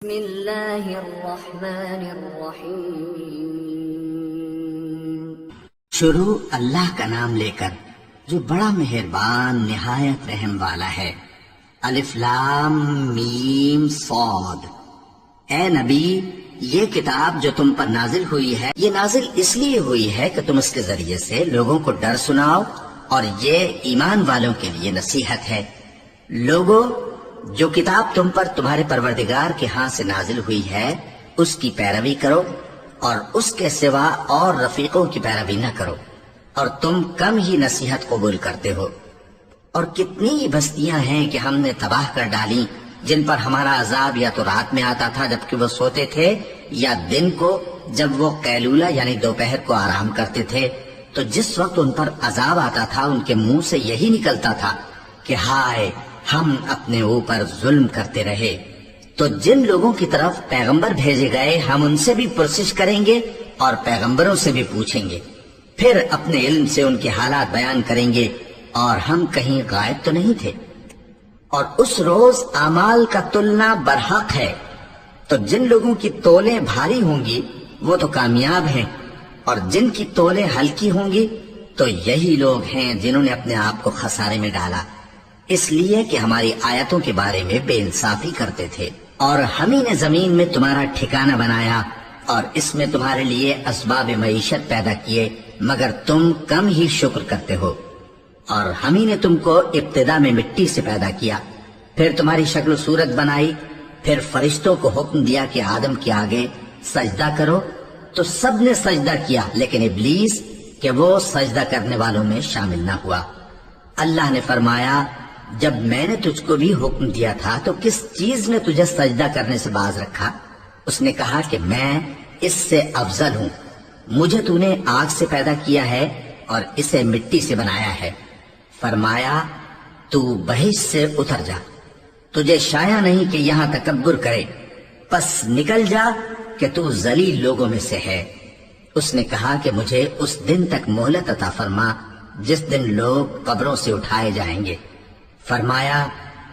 بسم اللہ الرحمن الرحیم۔ شروع اللہ کا نام لے کر جو بڑا مہربان نہایت رحم والا ہے۔ الف لام میم صاد۔ اے نبی، یہ کتاب جو تم پر نازل ہوئی ہے، یہ نازل اس لیے ہوئی ہے کہ تم اس کے ذریعے سے لوگوں کو ڈر سناؤ، اور یہ ایمان والوں کے لیے نصیحت ہے۔ لوگوں، جو کتاب تم پر تمہارے پروردگار کے ہاں سے نازل ہوئی ہے اس کی پیروی کرو، اور اس کے سوا اور رفیقوں کی پیروی نہ کرو، اور تم کم ہی نصیحت قبول کرتے ہو۔ اور کتنی بستیاں ہیں کہ ہم نے تباہ کر ڈالی، جن پر ہمارا عذاب یا تو رات میں آتا تھا جبکہ وہ سوتے تھے، یا دن کو جب وہ قیلولہ یعنی دوپہر کو آرام کرتے تھے، تو جس وقت ان پر عذاب آتا تھا ان کے منہ سے یہی نکلتا تھا کہ ہائے، ہم اپنے اوپر ظلم کرتے رہے۔ تو جن لوگوں کی طرف پیغمبر بھیجے گئے ہم ان سے بھی پرسش کریں گے اور پیغمبروں سے بھی پوچھیں گے، پھر اپنے علم سے ان کے حالات بیان کریں گے، اور ہم کہیں غائب تو نہیں تھے۔ اور اس روز اعمال کا تلنا برحق ہے، تو جن لوگوں کی تولیں بھاری ہوں گی وہ تو کامیاب ہیں، اور جن کی تولیں ہلکی ہوں گی تو یہی لوگ ہیں جنہوں نے اپنے آپ کو خسارے میں ڈالا، اس لیے کہ ہماری آیتوں کے بارے میں بے انصافی کرتے تھے۔ اور ہم ہی نے زمین میں تمہارا ٹھکانہ بنایا، اور اس میں تمہارے لیے اسباب معیشت پیدا کیے، مگر تم کم ہی شکر کرتے ہو۔ اور ہم ہی نے تم کو ابتدا میں مٹی سے پیدا کیا، پھر تمہاری شکل و صورت بنائی، پھر فرشتوں کو حکم دیا کہ آدم کے آگے سجدہ کرو، تو سب نے سجدہ کیا، لیکن ابلیس کہ وہ سجدہ کرنے والوں میں شامل نہ ہوا۔ اللہ نے فرمایا، جب میں نے تجھ کو بھی حکم دیا تھا تو کس چیز نے تجھے سجدہ کرنے سے باز رکھا؟ اس نے کہا کہ میں اس سے افضل ہوں، مجھے تو نے آگ سے پیدا کیا ہے اور اسے مٹی سے بنایا ہے۔ فرمایا، تو بہشت سے اتر جا، تجھے شایع نہیں کہ یہاں تکبر کرے، پس نکل جا کہ تو ذلیل لوگوں میں سے ہے۔ اس نے کہا کہ مجھے اس دن تک مہلت عطا فرما جس دن لوگ قبروں سے اٹھائے جائیں گے۔ فرمایا،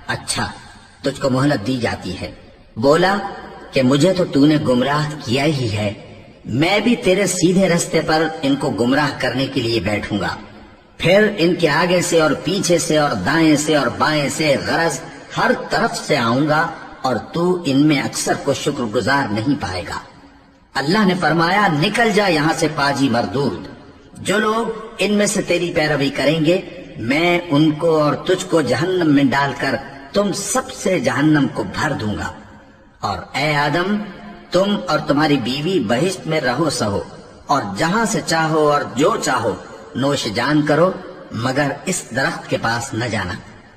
اچھا، تجھ کو مہلت دی جاتی ہے۔ بولا کہ مجھے تو نے گمراہ کیا ہی ہے، میں بھی تیرے سیدھے رستے پر ان کو گمراہ کرنے کے لیے بیٹھوں گا، پھر ان کے آگے سے اور پیچھے سے اور دائیں سے اور بائیں سے، غرض ہر طرف سے آؤں گا، اور تو ان میں اکثر کو شکر گزار نہیں پائے گا۔ اللہ نے فرمایا، نکل جا یہاں سے پاجی مردود، جو لوگ ان میں سے تیری پیروی کریں گے میں ان کو اور تجھ کو جہنم میں ڈال کر تم سب سے جہنم کو بھر دوں گا۔ اور اے آدم، تم اور تمہاری بیوی بہشت میں رہو سہو، اور جہاں سے چاہو اور جو چاہو نوش جان کرو، مگر اس درخت کے پاس نہ جانا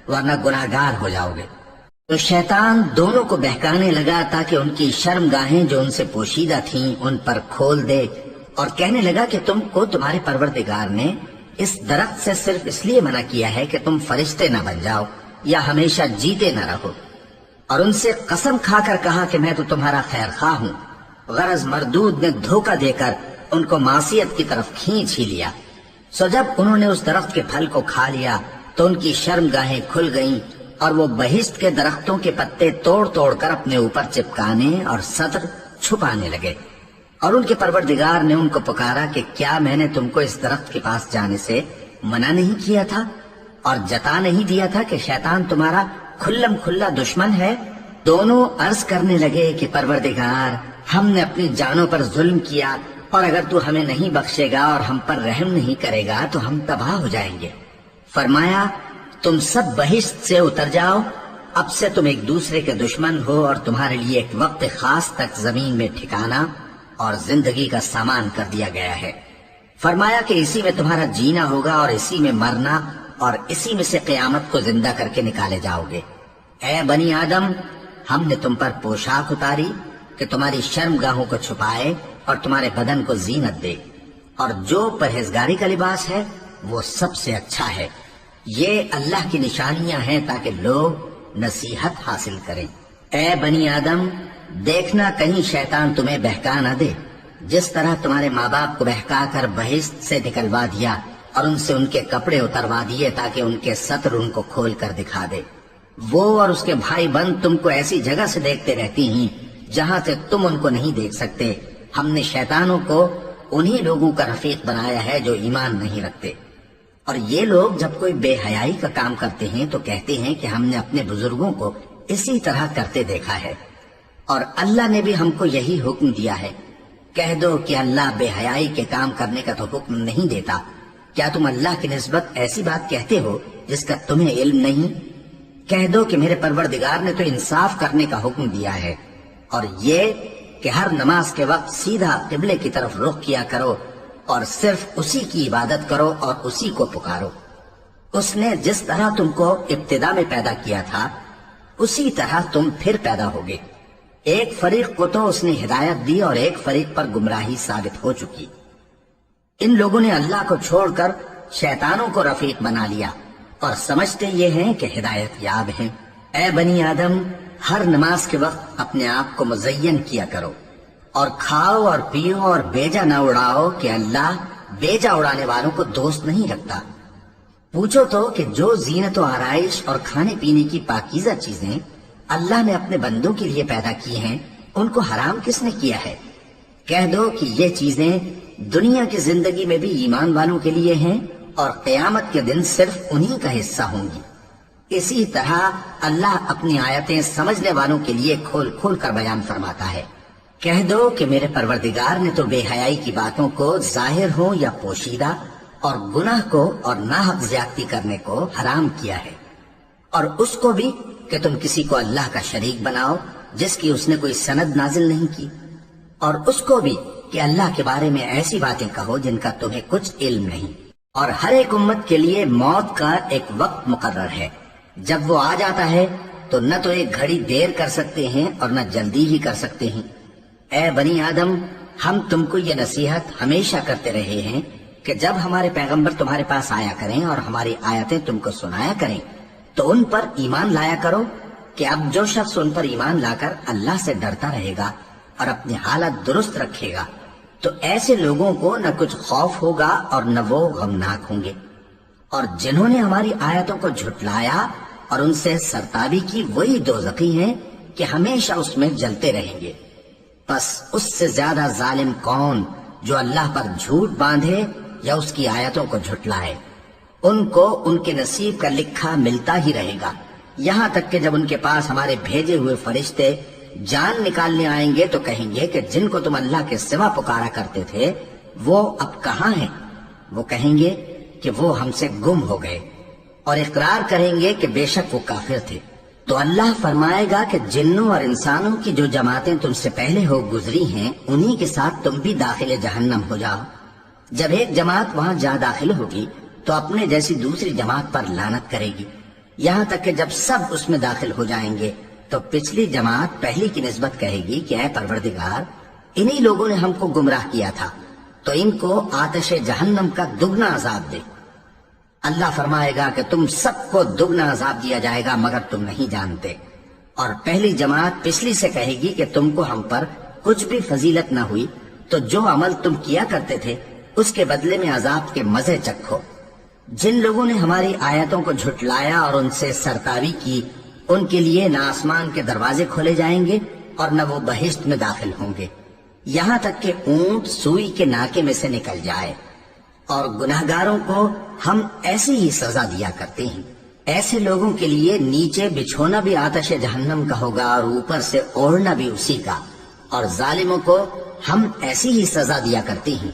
ورنہ گناہگار ہو جاؤ گے۔ تو شیطان دونوں کو بہکانے لگا تاکہ ان کی شرم گاہیں جو ان سے پوشیدہ تھیں ان پر کھول دے، اور کہنے لگا کہ تم کو تمہارے پروردگار نے اس درخت سے صرف اس لیے منع کیا ہے کہ تم فرشتے نہ بن جاؤ یا ہمیشہ جیتے نہ رہو۔ اور ان سے قسم کھا کر کہا کہ میں تو تمہارا خیر خواہ ہوں۔ غرض مردود نے دھوکہ دے کر ان کو معصیت کی طرف کھینچ ہی لیا۔ سو جب انہوں نے اس درخت کے پھل کو کھا لیا تو ان کی شرم گاہیں کھل گئیں، اور وہ بہشت کے درختوں کے پتے توڑ توڑ کر اپنے اوپر چپکانے اور سطر چھپانے لگے۔ اور ان کے پروردگار نے ان کو پکارا کہ کیا میں نے تم کو اس درخت کے پاس جانے سے منع نہیں کیا تھا، اور جتا نہیں دیا تھا کہ شیطان تمہارا کھلم کھلا دشمن ہے؟ دونوں عرض کرنے لگے کہ پروردگار، ہم نے اپنی جانوں پر ظلم کیا، اور اگر تو ہمیں نہیں بخشے گا اور ہم پر رحم نہیں کرے گا تو ہم تباہ ہو جائیں گے۔ فرمایا، تم سب بہشت سے اتر جاؤ، اب سے تم ایک دوسرے کے دشمن ہو، اور تمہارے لیے ایک وقت خاص تک زمین میں ٹھکانا اور زندگی کا سامان کر دیا گیا ہے۔ فرمایا کہ اسی میں تمہارا جینا ہوگا اور اسی میں مرنا، اور اسی میں سے قیامت کو زندہ کر کے نکالے جاؤ گے۔ اے بنی آدم، ہم نے تم پر پوشاک اتاری کہ تمہاری شرم گاہوں کو چھپائے اور تمہارے بدن کو زینت دے، اور جو پرہیزگاری کا لباس ہے وہ سب سے اچھا ہے۔ یہ اللہ کی نشانیاں ہیں تاکہ لوگ نصیحت حاصل کریں۔ اے بنی آدم، دیکھنا کہیں شیطان تمہیں بہکا نہ دے، جس طرح تمہارے ماں باپ کو بہکا کر بہشت سے نکلوا دیا اور ان سے ان کے کپڑے اتروا دیے تاکہ ان کے سطر ان کو کھول کر دکھا دے۔ وہ اور اس کے بھائی بند تم کو ایسی جگہ سے دیکھتے رہتی ہیں جہاں سے تم ان کو نہیں دیکھ سکتے۔ ہم نے شیطانوں کو انہی لوگوں کا رفیق بنایا ہے جو ایمان نہیں رکھتے۔ اور یہ لوگ جب کوئی بے حیائی کا کام کرتے ہیں تو کہتے ہیں کہ ہم نے اپنے بزرگوں کو اسی طرح کرتے دیکھا ہے، اور اللہ نے بھی ہم کو یہی حکم دیا ہے۔ کہہ دو کہ اللہ بے حیائی کے کام کرنے کا تو حکم نہیں دیتا۔ کیا تم اللہ کی نسبت ایسی بات کہتے ہو جس کا تمہیں علم نہیں؟ کہہ دو کہ میرے پروردگار نے تو انصاف کرنے کا حکم دیا ہے، اور یہ کہ ہر نماز کے وقت سیدھا قبلے کی طرف رخ کیا کرو اور صرف اسی کی عبادت کرو اور اسی کو پکارو۔ اس نے جس طرح تم کو ابتدا میں پیدا کیا تھا اسی طرح تم پھر پیدا ہوگے۔ ایک فریق کو تو اس نے ہدایت دی اور ایک فریق پر گمراہی ثابت ہو چکی۔ ان لوگوں نے اللہ کو چھوڑ کر شیطانوں کو رفیق بنا لیا اور سمجھتے یہ ہیں کہ ہدایت یاب ہیں۔ اے بنی آدم، ہر نماز کے وقت اپنے آپ کو مزین کیا کرو اور کھاؤ اور پیو اور بیجا نہ اڑاؤ کہ اللہ بیجا اڑانے والوں کو دوست نہیں رکھتا۔ پوچھو تو کہ جو زینت و آرائش اور کھانے پینے کی پاکیزہ چیزیں اللہ نے اپنے بندوں کے لیے پیدا کی ہیں ان کو حرام کس نے کیا ہے؟ کہہ دو کہ یہ چیزیں دنیا کی زندگی میں بھی ایمان والوں کے لیے ہیں اور قیامت کے دن صرف انہی کا حصہ ہوں گی۔ اسی طرح اللہ اپنی آیتیں سمجھنے والوں کے لیے کھول کھول کر بیان فرماتا ہے۔ کہہ دو کہ میرے پروردگار نے تو بے حیائی کی باتوں کو ظاہر ہو یا پوشیدہ اور گناہ کو اور ناحق زیادتی کرنے کو حرام کیا ہے، اور اس کو بھی کہ تم کسی کو اللہ کا شریک بناؤ جس کی اس نے کوئی سند نازل نہیں کی، اور اس کو بھی کہ اللہ کے بارے میں ایسی باتیں کہو جن کا تمہیں کچھ علم نہیں۔ اور ہر ایک امت کے لیے موت کا ایک وقت مقرر ہے، جب وہ آ جاتا ہے تو نہ تو ایک گھڑی دیر کر سکتے ہیں اور نہ جلدی ہی کر سکتے ہیں۔ اے بنی آدم، ہم تم کو یہ نصیحت ہمیشہ کرتے رہے ہیں کہ جب ہمارے پیغمبر تمہارے پاس آیا کریں اور ہماری آیتیں تم کو سنایا کریں تو ان پر ایمان لایا کرو، کہ اب جو شخص ان پر ایمان لا کر اللہ سے ڈرتا رہے گا اور اپنی حالت درست رکھے گا تو ایسے لوگوں کو نہ کچھ خوف ہوگا اور نہ وہ غمناک ہوں گے۔ اور جنہوں نے ہماری آیتوں کو جھٹلایا اور ان سے سرتابی کی وہی دوزخی ہیں کہ ہمیشہ اس میں جلتے رہیں گے۔ بس اس سے زیادہ ظالم کون جو اللہ پر جھوٹ باندھے یا اس کی آیتوں کو جھٹلائے۔ ان کو ان کے نصیب کا لکھا ملتا ہی رہے گا، یہاں تک کہ جب ان کے پاس ہمارے بھیجے ہوئے فرشتے جان نکالنے آئیں گے تو کہیں گے کہ جن کو تم اللہ کے سوا پکارا کرتے تھے وہ اب کہاں ہیں؟ وہ کہیں گے کہ وہ ہم سے گم ہو گئے، اور اقرار کریں گے کہ بے شک وہ کافر تھے۔ تو اللہ فرمائے گا کہ جنوں اور انسانوں کی جو جماعتیں تم سے پہلے ہو گزری ہیں انہی کے ساتھ تم بھی داخل جہنم ہو جاؤ۔ جب ایک جماعت وہاں جا داخل ہوگی تو اپنے جیسی دوسری جماعت پر لعنت کرے گی، یہاں تک کہ جب سب اس میں داخل ہو جائیں گے تو پچھلی جماعت پہلی کی نسبت کہے گی کہ اے پروردگار، انہی لوگوں نے ہم کو گمراہ کیا تھا، تو ان کو آتش جہنم کا دگنا عذاب دے۔ اللہ فرمائے گا کہ تم سب کو دگنا عذاب دیا جائے گا مگر تم نہیں جانتے۔ اور پہلی جماعت پچھلی سے کہے گی کہ تم کو ہم پر کچھ بھی فضیلت نہ ہوئی، تو جو عمل تم کیا کرتے تھے اس کے بدلے میں عذاب کے مزے چکھو۔ جن لوگوں نے ہماری آیتوں کو جھٹلایا اور ان سے سرتاوی کی ان کے لیے نہ آسمان کے دروازے کھولے جائیں گے اور نہ وہ بہشت میں داخل ہوں گے، یہاں تک کہ اونٹ سوئی کے ناکے میں سے نکل جائے۔ اور گناہگاروں کو ہم ایسی ہی سزا دیا کرتے ہیں۔ ایسے لوگوں کے لیے نیچے بچھونا بھی آتش جہنم کا ہوگا اور اوپر سے اوڑھنا بھی اسی کا، اور ظالموں کو ہم ایسی ہی سزا دیا کرتے ہیں۔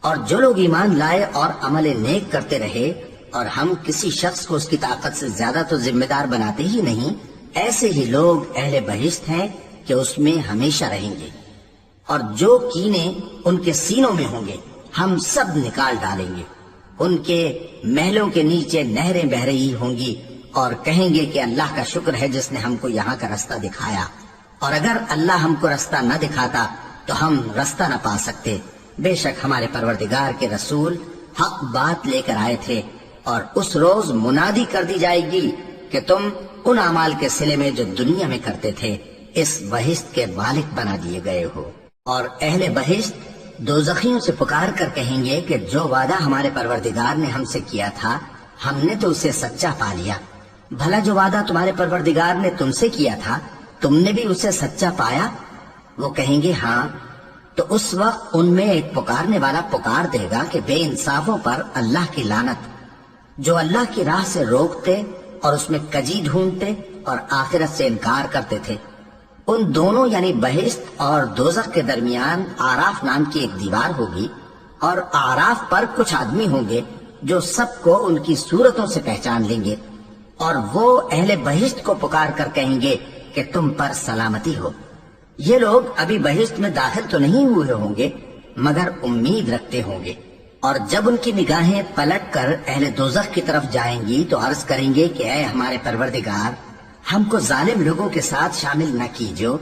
اور جو لوگ ایمان لائے اور عمل نیک کرتے رہے اور ہم کسی شخص کو اس کی طاقت سے زیادہ تو ذمہ دار بناتے ہی نہیں، ایسے ہی لوگ اہل بہشت ہیں کہ اس میں ہمیشہ رہیں گے۔ اور جو کینے ان کے سینوں میں ہوں گے ہم سب نکال ڈالیں گے۔ ان کے محلوں کے نیچے نہریں بہہ رہی ہوں گی اور کہیں گے کہ اللہ کا شکر ہے جس نے ہم کو یہاں کا رستہ دکھایا، اور اگر اللہ ہم کو رستہ نہ دکھاتا تو ہم رستہ نہ پا سکتے۔ بے شک ہمارے پروردگار کے رسول حق بات لے کر آئے تھے، اور اس روز منادی کر دی جائے گی کہ تم ان اعمال کے صلے میں جو دنیا میں کرتے تھے اس بہشت کے مالک بنا دیے گئے ہو۔ اور اہل بہشت دوزخیوں سے پکار کر کہیں گے کہ جو وعدہ ہمارے پروردگار نے ہم سے کیا تھا ہم نے تو اسے سچا پا لیا۔ بھلا جو وعدہ تمہارے پروردگار نے تم سے کیا تھا تم نے بھی اسے سچا پایا؟ وہ کہیں گے ہاں، تو اس وقت ان میں ایک پکارنے والا پکار دے گا کہ بے انصافوں پر اللہ کی لعنت، جو اللہ کی راہ سے روکتے اور اس میں کجی ڈھونڈتے اور آخرت سے انکار کرتے تھے۔ ان دونوں یعنی بہشت اور دوزخ کے درمیان آراف نام کی ایک دیوار ہوگی، اور آراف پر کچھ آدمی ہوں گے جو سب کو ان کی صورتوں سے پہچان لیں گے، اور وہ اہل بہشت کو پکار کر کہیں گے کہ تم پر سلامتی ہو۔ یہ لوگ ابھی بہشت میں داخل تو نہیں ہوئے ہوں گے مگر امید رکھتے ہوں گے، اور جب ان کی نگاہیں پلٹ کر اہل دوزخ کی طرف جائیں گی تو عرض کریں گے کہ اے ہمارے پروردگار، ہم کو ظالم لوگوں کے ساتھ شامل نہ کیجو۔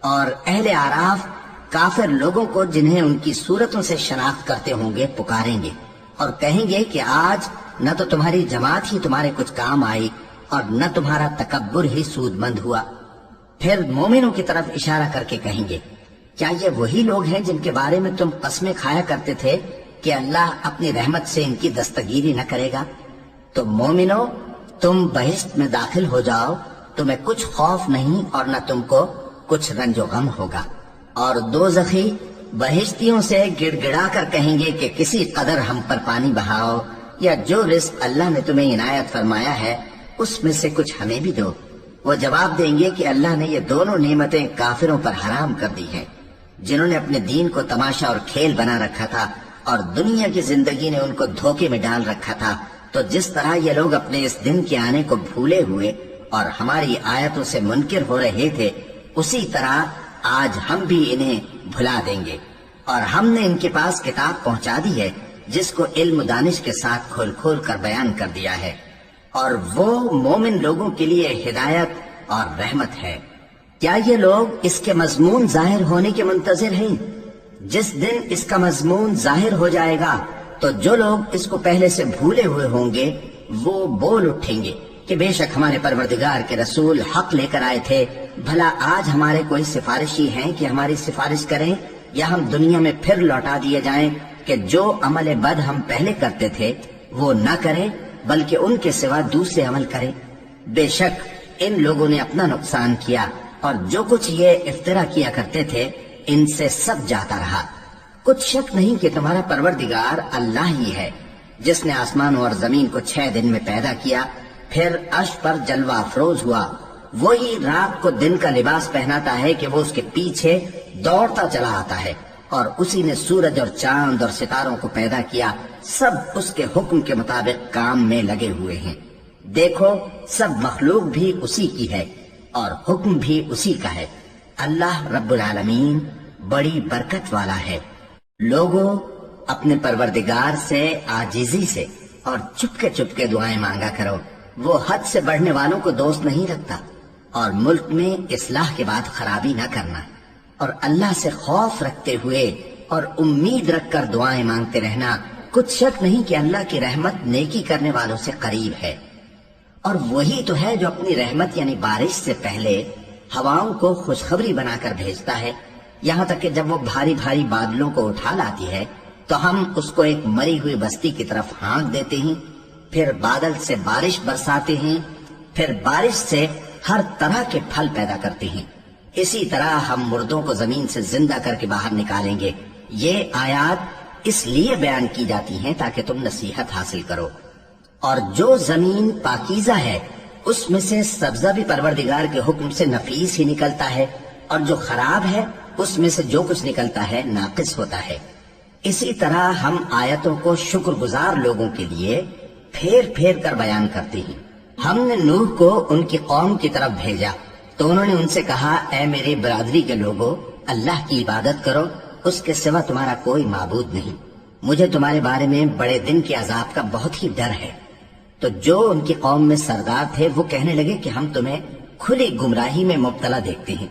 اور اہل آراف کافر لوگوں کو جنہیں ان کی صورتوں سے شناخت کرتے ہوں گے پکاریں گے اور کہیں گے کہ آج نہ تو تمہاری جماعت ہی تمہارے کچھ کام آئی اور نہ تمہارا تکبر ہی سود مند ہوا۔ پھر مومنوں کی طرف اشارہ کر کے کہیں گے، کیا یہ وہی لوگ ہیں جن کے بارے میں تم قسمیں کھایا کرتے تھے کہ اللہ اپنی رحمت سے ان کی دستگیری نہ کرے گا؟ تو مومنوں، تم بہشت میں داخل ہو جاؤ، تمہیں کچھ خوف نہیں اور نہ تم کو کچھ رنج و غم ہوگا۔ اور دوزخی بہشتیوں سے گڑ گڑا کر کہیں گے کہ کسی قدر ہم پر پانی بہاؤ، یا جو رزق اللہ نے تمہیں عنایت فرمایا ہے اس میں سے کچھ ہمیں بھی دو۔ وہ جواب دیں گے کہ اللہ نے یہ دونوں نعمتیں کافروں پر حرام کر دی ہیں، جنہوں نے اپنے دین کو تماشا اور کھیل بنا رکھا تھا اور دنیا کی زندگی نے ان کو دھوکے میں ڈال رکھا تھا۔ تو جس طرح یہ لوگ اپنے اس دن کے آنے کو بھولے ہوئے اور ہماری آیتوں سے منکر ہو رہے تھے، اسی طرح آج ہم بھی انہیں بھلا دیں گے۔ اور ہم نے ان کے پاس کتاب پہنچا دی ہے جس کو علم و دانش کے ساتھ کھول کھول کر بیان کر دیا ہے، اور وہ مومن لوگوں کے لیے ہدایت اور رحمت ہے۔ کیا یہ لوگ اس کے مضمون ظاہر ہونے کے منتظر ہیں؟ جس دن اس کا مضمون ظاہر ہو جائے گا تو جو لوگ اس کو پہلے سے بھولے ہوئے ہوں گے وہ بول اٹھیں گے کہ بے شک ہمارے پروردگار کے رسول حق لے کر آئے تھے، بھلا آج ہمارے کوئی سفارشی ہیں کہ ہماری سفارش کریں، یا ہم دنیا میں پھر لوٹا دیے جائیں کہ جو عمل بد ہم پہلے کرتے تھے وہ نہ کریں بلکہ ان کے سوا دوسرے عمل کریں۔ بے شک ان لوگوں نے اپنا نقصان کیا، اور جو کچھ یہ افترا کیا کرتے تھے ان سے سب جاتا رہا۔ کچھ شک نہیں کہ تمہارا پروردگار اللہ ہی ہے جس نے آسمانوں اور زمین کو 6 دن میں پیدا کیا، پھر عرش پر جلوہ افروز ہوا۔ وہی رات کو دن کا لباس پہناتا ہے کہ وہ اس کے پیچھے دوڑتا چلا آتا ہے، اور اسی نے سورج اور چاند اور ستاروں کو پیدا کیا، سب اس کے حکم کے مطابق کام میں لگے ہوئے ہیں۔ دیکھو سب مخلوق بھی اسی کی ہے اور حکم بھی اسی کا ہے۔ اللہ رب العالمین بڑی برکت والا ہے۔ لوگوں، اپنے پروردگار سے عاجزی سے اور چپکے دعائیں مانگا کرو، وہ حد سے بڑھنے والوں کو دوست نہیں رکھتا، اور ملک میں اصلاح کے بعد خرابی نہ کرنا، اور اللہ سے خوف رکھتے ہوئے اور امید رکھ کر دعائیں مانگتے رہنا۔ کچھ شک نہیں کہ اللہ کی رحمت نیکی کرنے والوں سے قریب ہے، اور وہی تو ہے جو اپنی رحمت یعنی بارش سے پہلے ہواؤں کو خوشخبری بنا کر بھیجتا ہے، یہاں تک کہ جب وہ بھاری بھاری بادلوں کو اٹھا لاتی ہے تو ہم اس کو ایک مری ہوئی بستی کی طرف ہانک دیتے ہیں، پھر بادل سے بارش برساتے ہیں، پھر بارش سے ہر طرح کے پھل پیدا کرتے ہیں۔ اسی طرح ہم مردوں کو زمین سے زندہ کر کے باہر نکالیں گے۔ یہ آیات اس لیے بیان کی جاتی ہیں تاکہ تم نصیحت حاصل کرو۔ اور جو زمین پاکیزہ ہے اس میں سے سبزہ بھی پروردگار کے حکم سے نفیس ہی نکلتا ہے، اور جو خراب ہے اس میں سے جو کچھ نکلتا ہے ناقص ہوتا ہے۔ اسی طرح ہم آیتوں کو شکر گزار لوگوں کے لیے پھیر پھیر کر بیان کرتے ہیں۔ ہم نے نوح کو ان کی قوم کی طرف بھیجا تو انہوں نے ان سے کہا، اے میری برادری کے لوگوں، اللہ کی عبادت کرو، اس کے سوا تمہارا کوئی معبود نہیں۔ مجھے تمہارے بارے میں بڑے دن کے عذاب کا بہت ہی ڈر ہے۔ تو جو ان کی قوم میں سردار تھے وہ کہنے لگے کہ ہم تمہیں کھلی گمراہی میں مبتلا دیکھتے ہیں۔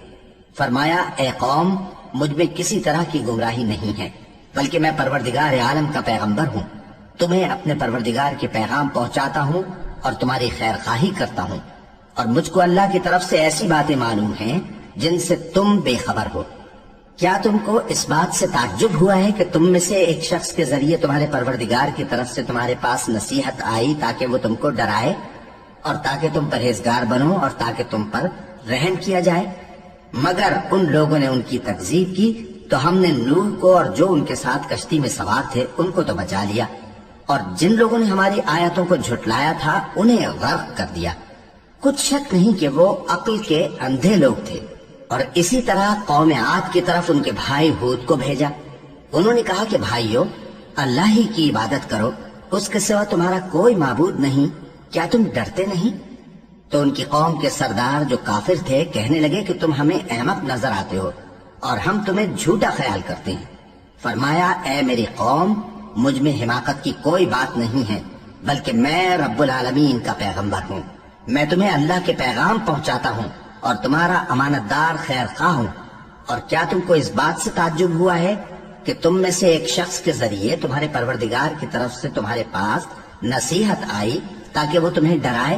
فرمایا، اے قوم، مجھ میں کسی طرح کی گمراہی نہیں ہے، بلکہ میں پروردگار عالم کا پیغمبر ہوں، تمہیں اپنے پروردگار کے پیغام پہنچاتا ہوں اور تمہاری خیر خواہی کرتا ہوں، اور مجھ کو اللہ کی طرف سے ایسی باتیں معلوم ہیں جن سے تم بے خبر ہو۔ کیا تم کو اس بات سے تعجب ہوا ہے کہ تم میں سے ایک شخص کے ذریعے تمہارے پروردگار کی طرف سے تمہارے پاس نصیحت آئی تاکہ وہ تم کو ڈرائے اور تاکہ تم پرہیزگار بنو اور تاکہ تم پر رحم کیا جائے؟ مگر ان لوگوں نے ان کی تکذیب کی تو ہم نے نوح کو اور جو ان کے ساتھ کشتی میں سوار تھے ان کو تو بچا لیا، اور جن لوگوں نے ہماری آیتوں کو جھٹلایا تھا انہیں غرق کر دیا۔ کچھ شک نہیں کہ وہ عقل کے اندھے لوگ تھے۔ اور اسی طرح قوم عاد کی طرف ان کے بھائی ہود کو بھیجا۔ انہوں نے کہا کہ بھائیو، اللہ ہی کی عبادت کرو، اس کے سوا تمہارا کوئی معبود نہیں، کیا تم ڈرتے نہیں؟ تو ان کی قوم کے سردار جو کافر تھے کہنے لگے کہ تم ہمیں احمق نظر آتے ہو اور ہم تمہیں جھوٹا خیال کرتے ہیں۔ فرمایا، اے میری قوم، مجھ میں حماقت کی کوئی بات نہیں ہے، بلکہ میں رب العالمین کا پیغمبر ہوں۔ میں تمہیں اللہ کے پیغام پہنچاتا ہوں اور تمہارا امانت دار خیر خواہ ہوں۔ اور کیا تم کو اس بات سے تعجب ہوا ہے کہ تم میں سے ایک شخص کے ذریعے تمہارے پروردگار کی طرف سے تمہارے پاس نصیحت آئی تاکہ وہ تمہیں ڈرائے؟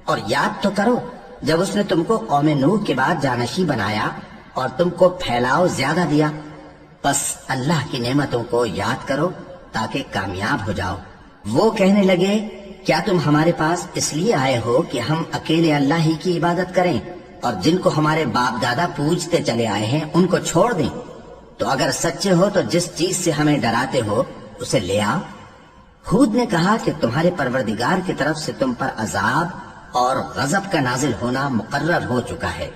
اور یاد تو کرو جب اس نے تم کو قوم نوح کے بعد جانشین بنایا اور تم کو پھیلاؤ زیادہ دیا۔ بس اللہ کی نعمتوں کو یاد کرو تاکہ کامیاب ہو جاؤ۔ وہ کہنے لگے، کیا تم ہمارے پاس اس لیے آئے ہو کہ ہم اکیلے اللہ ہی کی عبادت کریں اور جن کو ہمارے باپ دادا پوجتے چلے آئے ہیں ان کو چھوڑ دیں؟ تو اگر سچے ہو تو جس چیز سے ہمیں ڈراتے ہو اسے لے آؤ۔ ہود نے کہا کہ تمہارے پروردگار کی طرف سے تم پر عذاب اور غضب کا نازل ہونا مقرر ہو چکا ہے۔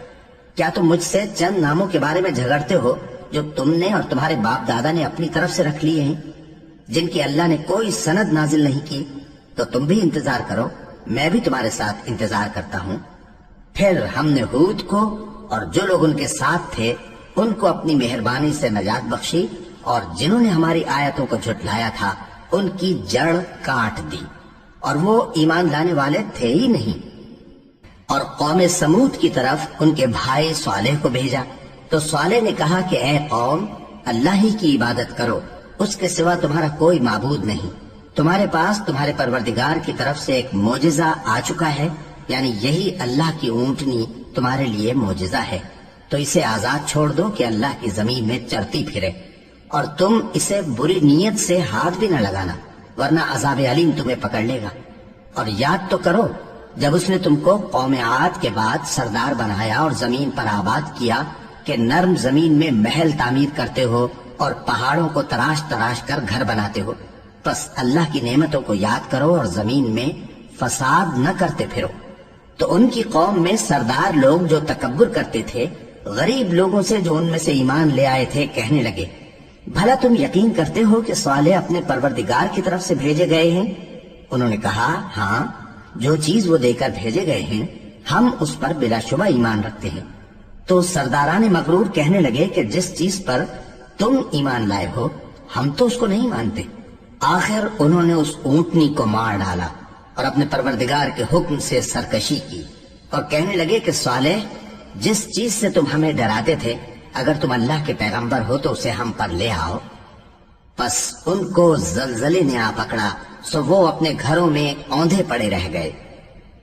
کیا تم مجھ سے چند ناموں کے بارے میں جھگڑتے ہو جو تم نے اور تمہارے باپ دادا نے اپنی طرف سے رکھ لیے ہیں، جن کی اللہ نے کوئی سند نازل نہیں کی؟ تو تم بھی انتظار کرو، میں بھی تمہارے ساتھ انتظار کرتا ہوں۔ پھر ہم نے ہود کو اور جو لوگ ان کے ساتھ تھے ان کو اپنی مہربانی سے نجات بخشی، اور جنہوں نے ہماری آیتوں کو جھٹلایا تھا ان کی جڑ کاٹ دی، اور وہ ایمان لانے والے تھے ہی نہیں۔ اور قوم سمود کی طرف ان کے بھائی صالح کو بھیجا تو صالح نے کہا کہ اے قوم، اللہ ہی کی عبادت کرو، اس کے سوا تمہارا کوئی معبود نہیں۔ تمہارے پاس تمہارے پروردگار کی طرف سے ایک معجزہ آ چکا ہے، یعنی یہی اللہ کی اونٹنی تمہارے لیے معجزہ ہے، تو اسے آزاد چھوڑ دو کہ اللہ کی زمین میں چرتی پھرے، اور تم اسے بری نیت سے ہاتھ بھی نہ لگانا، ورنہ عذاب علیم تمہیں پکڑ لے گا۔ اور یاد تو کرو جب اس نے تم کو قوم عاد کے بعد سردار بنایا اور زمین پر آباد کیا کہ نرم زمین میں محل تعمیر کرتے ہو اور پہاڑوں کو تراش تراش کر گھر بناتے ہو۔ بس اللہ کی نعمتوں کو یاد کرو اور زمین میں فساد نہ کرتے پھرو۔ تو ان کی قوم میں سردار لوگ جو تکبر کرتے تھے غریب لوگوں سے جو ان میں سے ایمان لے آئے تھے کہنے لگے، بھلا تم یقین کرتے ہو کہ صالح اپنے پروردگار کی طرف سے بھیجے گئے ہیں؟ انہوں نے کہا، ہاں، جو چیز وہ دے کر بھیجے گئے ہیں ہم اس پر بلا شبہ ایمان رکھتے ہیں۔ تو سرداران مغرور کہنے لگے کہ جس چیز پر تم ایمان لائے ہو ہم تو اس کو نہیں مانتے۔ آخر انہوں نے اس اونٹنی کو مار ڈالا اور اپنے پروردگار کے حکم سے سرکشی کی، اور کہنے لگے کہ صالح، جس چیز سے تم ہمیں ڈراتے تھے اگر تم اللہ کے پیغمبر ہو تو اسے ہم پر لے آؤ۔ پس ان کو زلزلے نے آ پکڑا، سو وہ اپنے گھروں میں اوندھے پڑے رہ گئے۔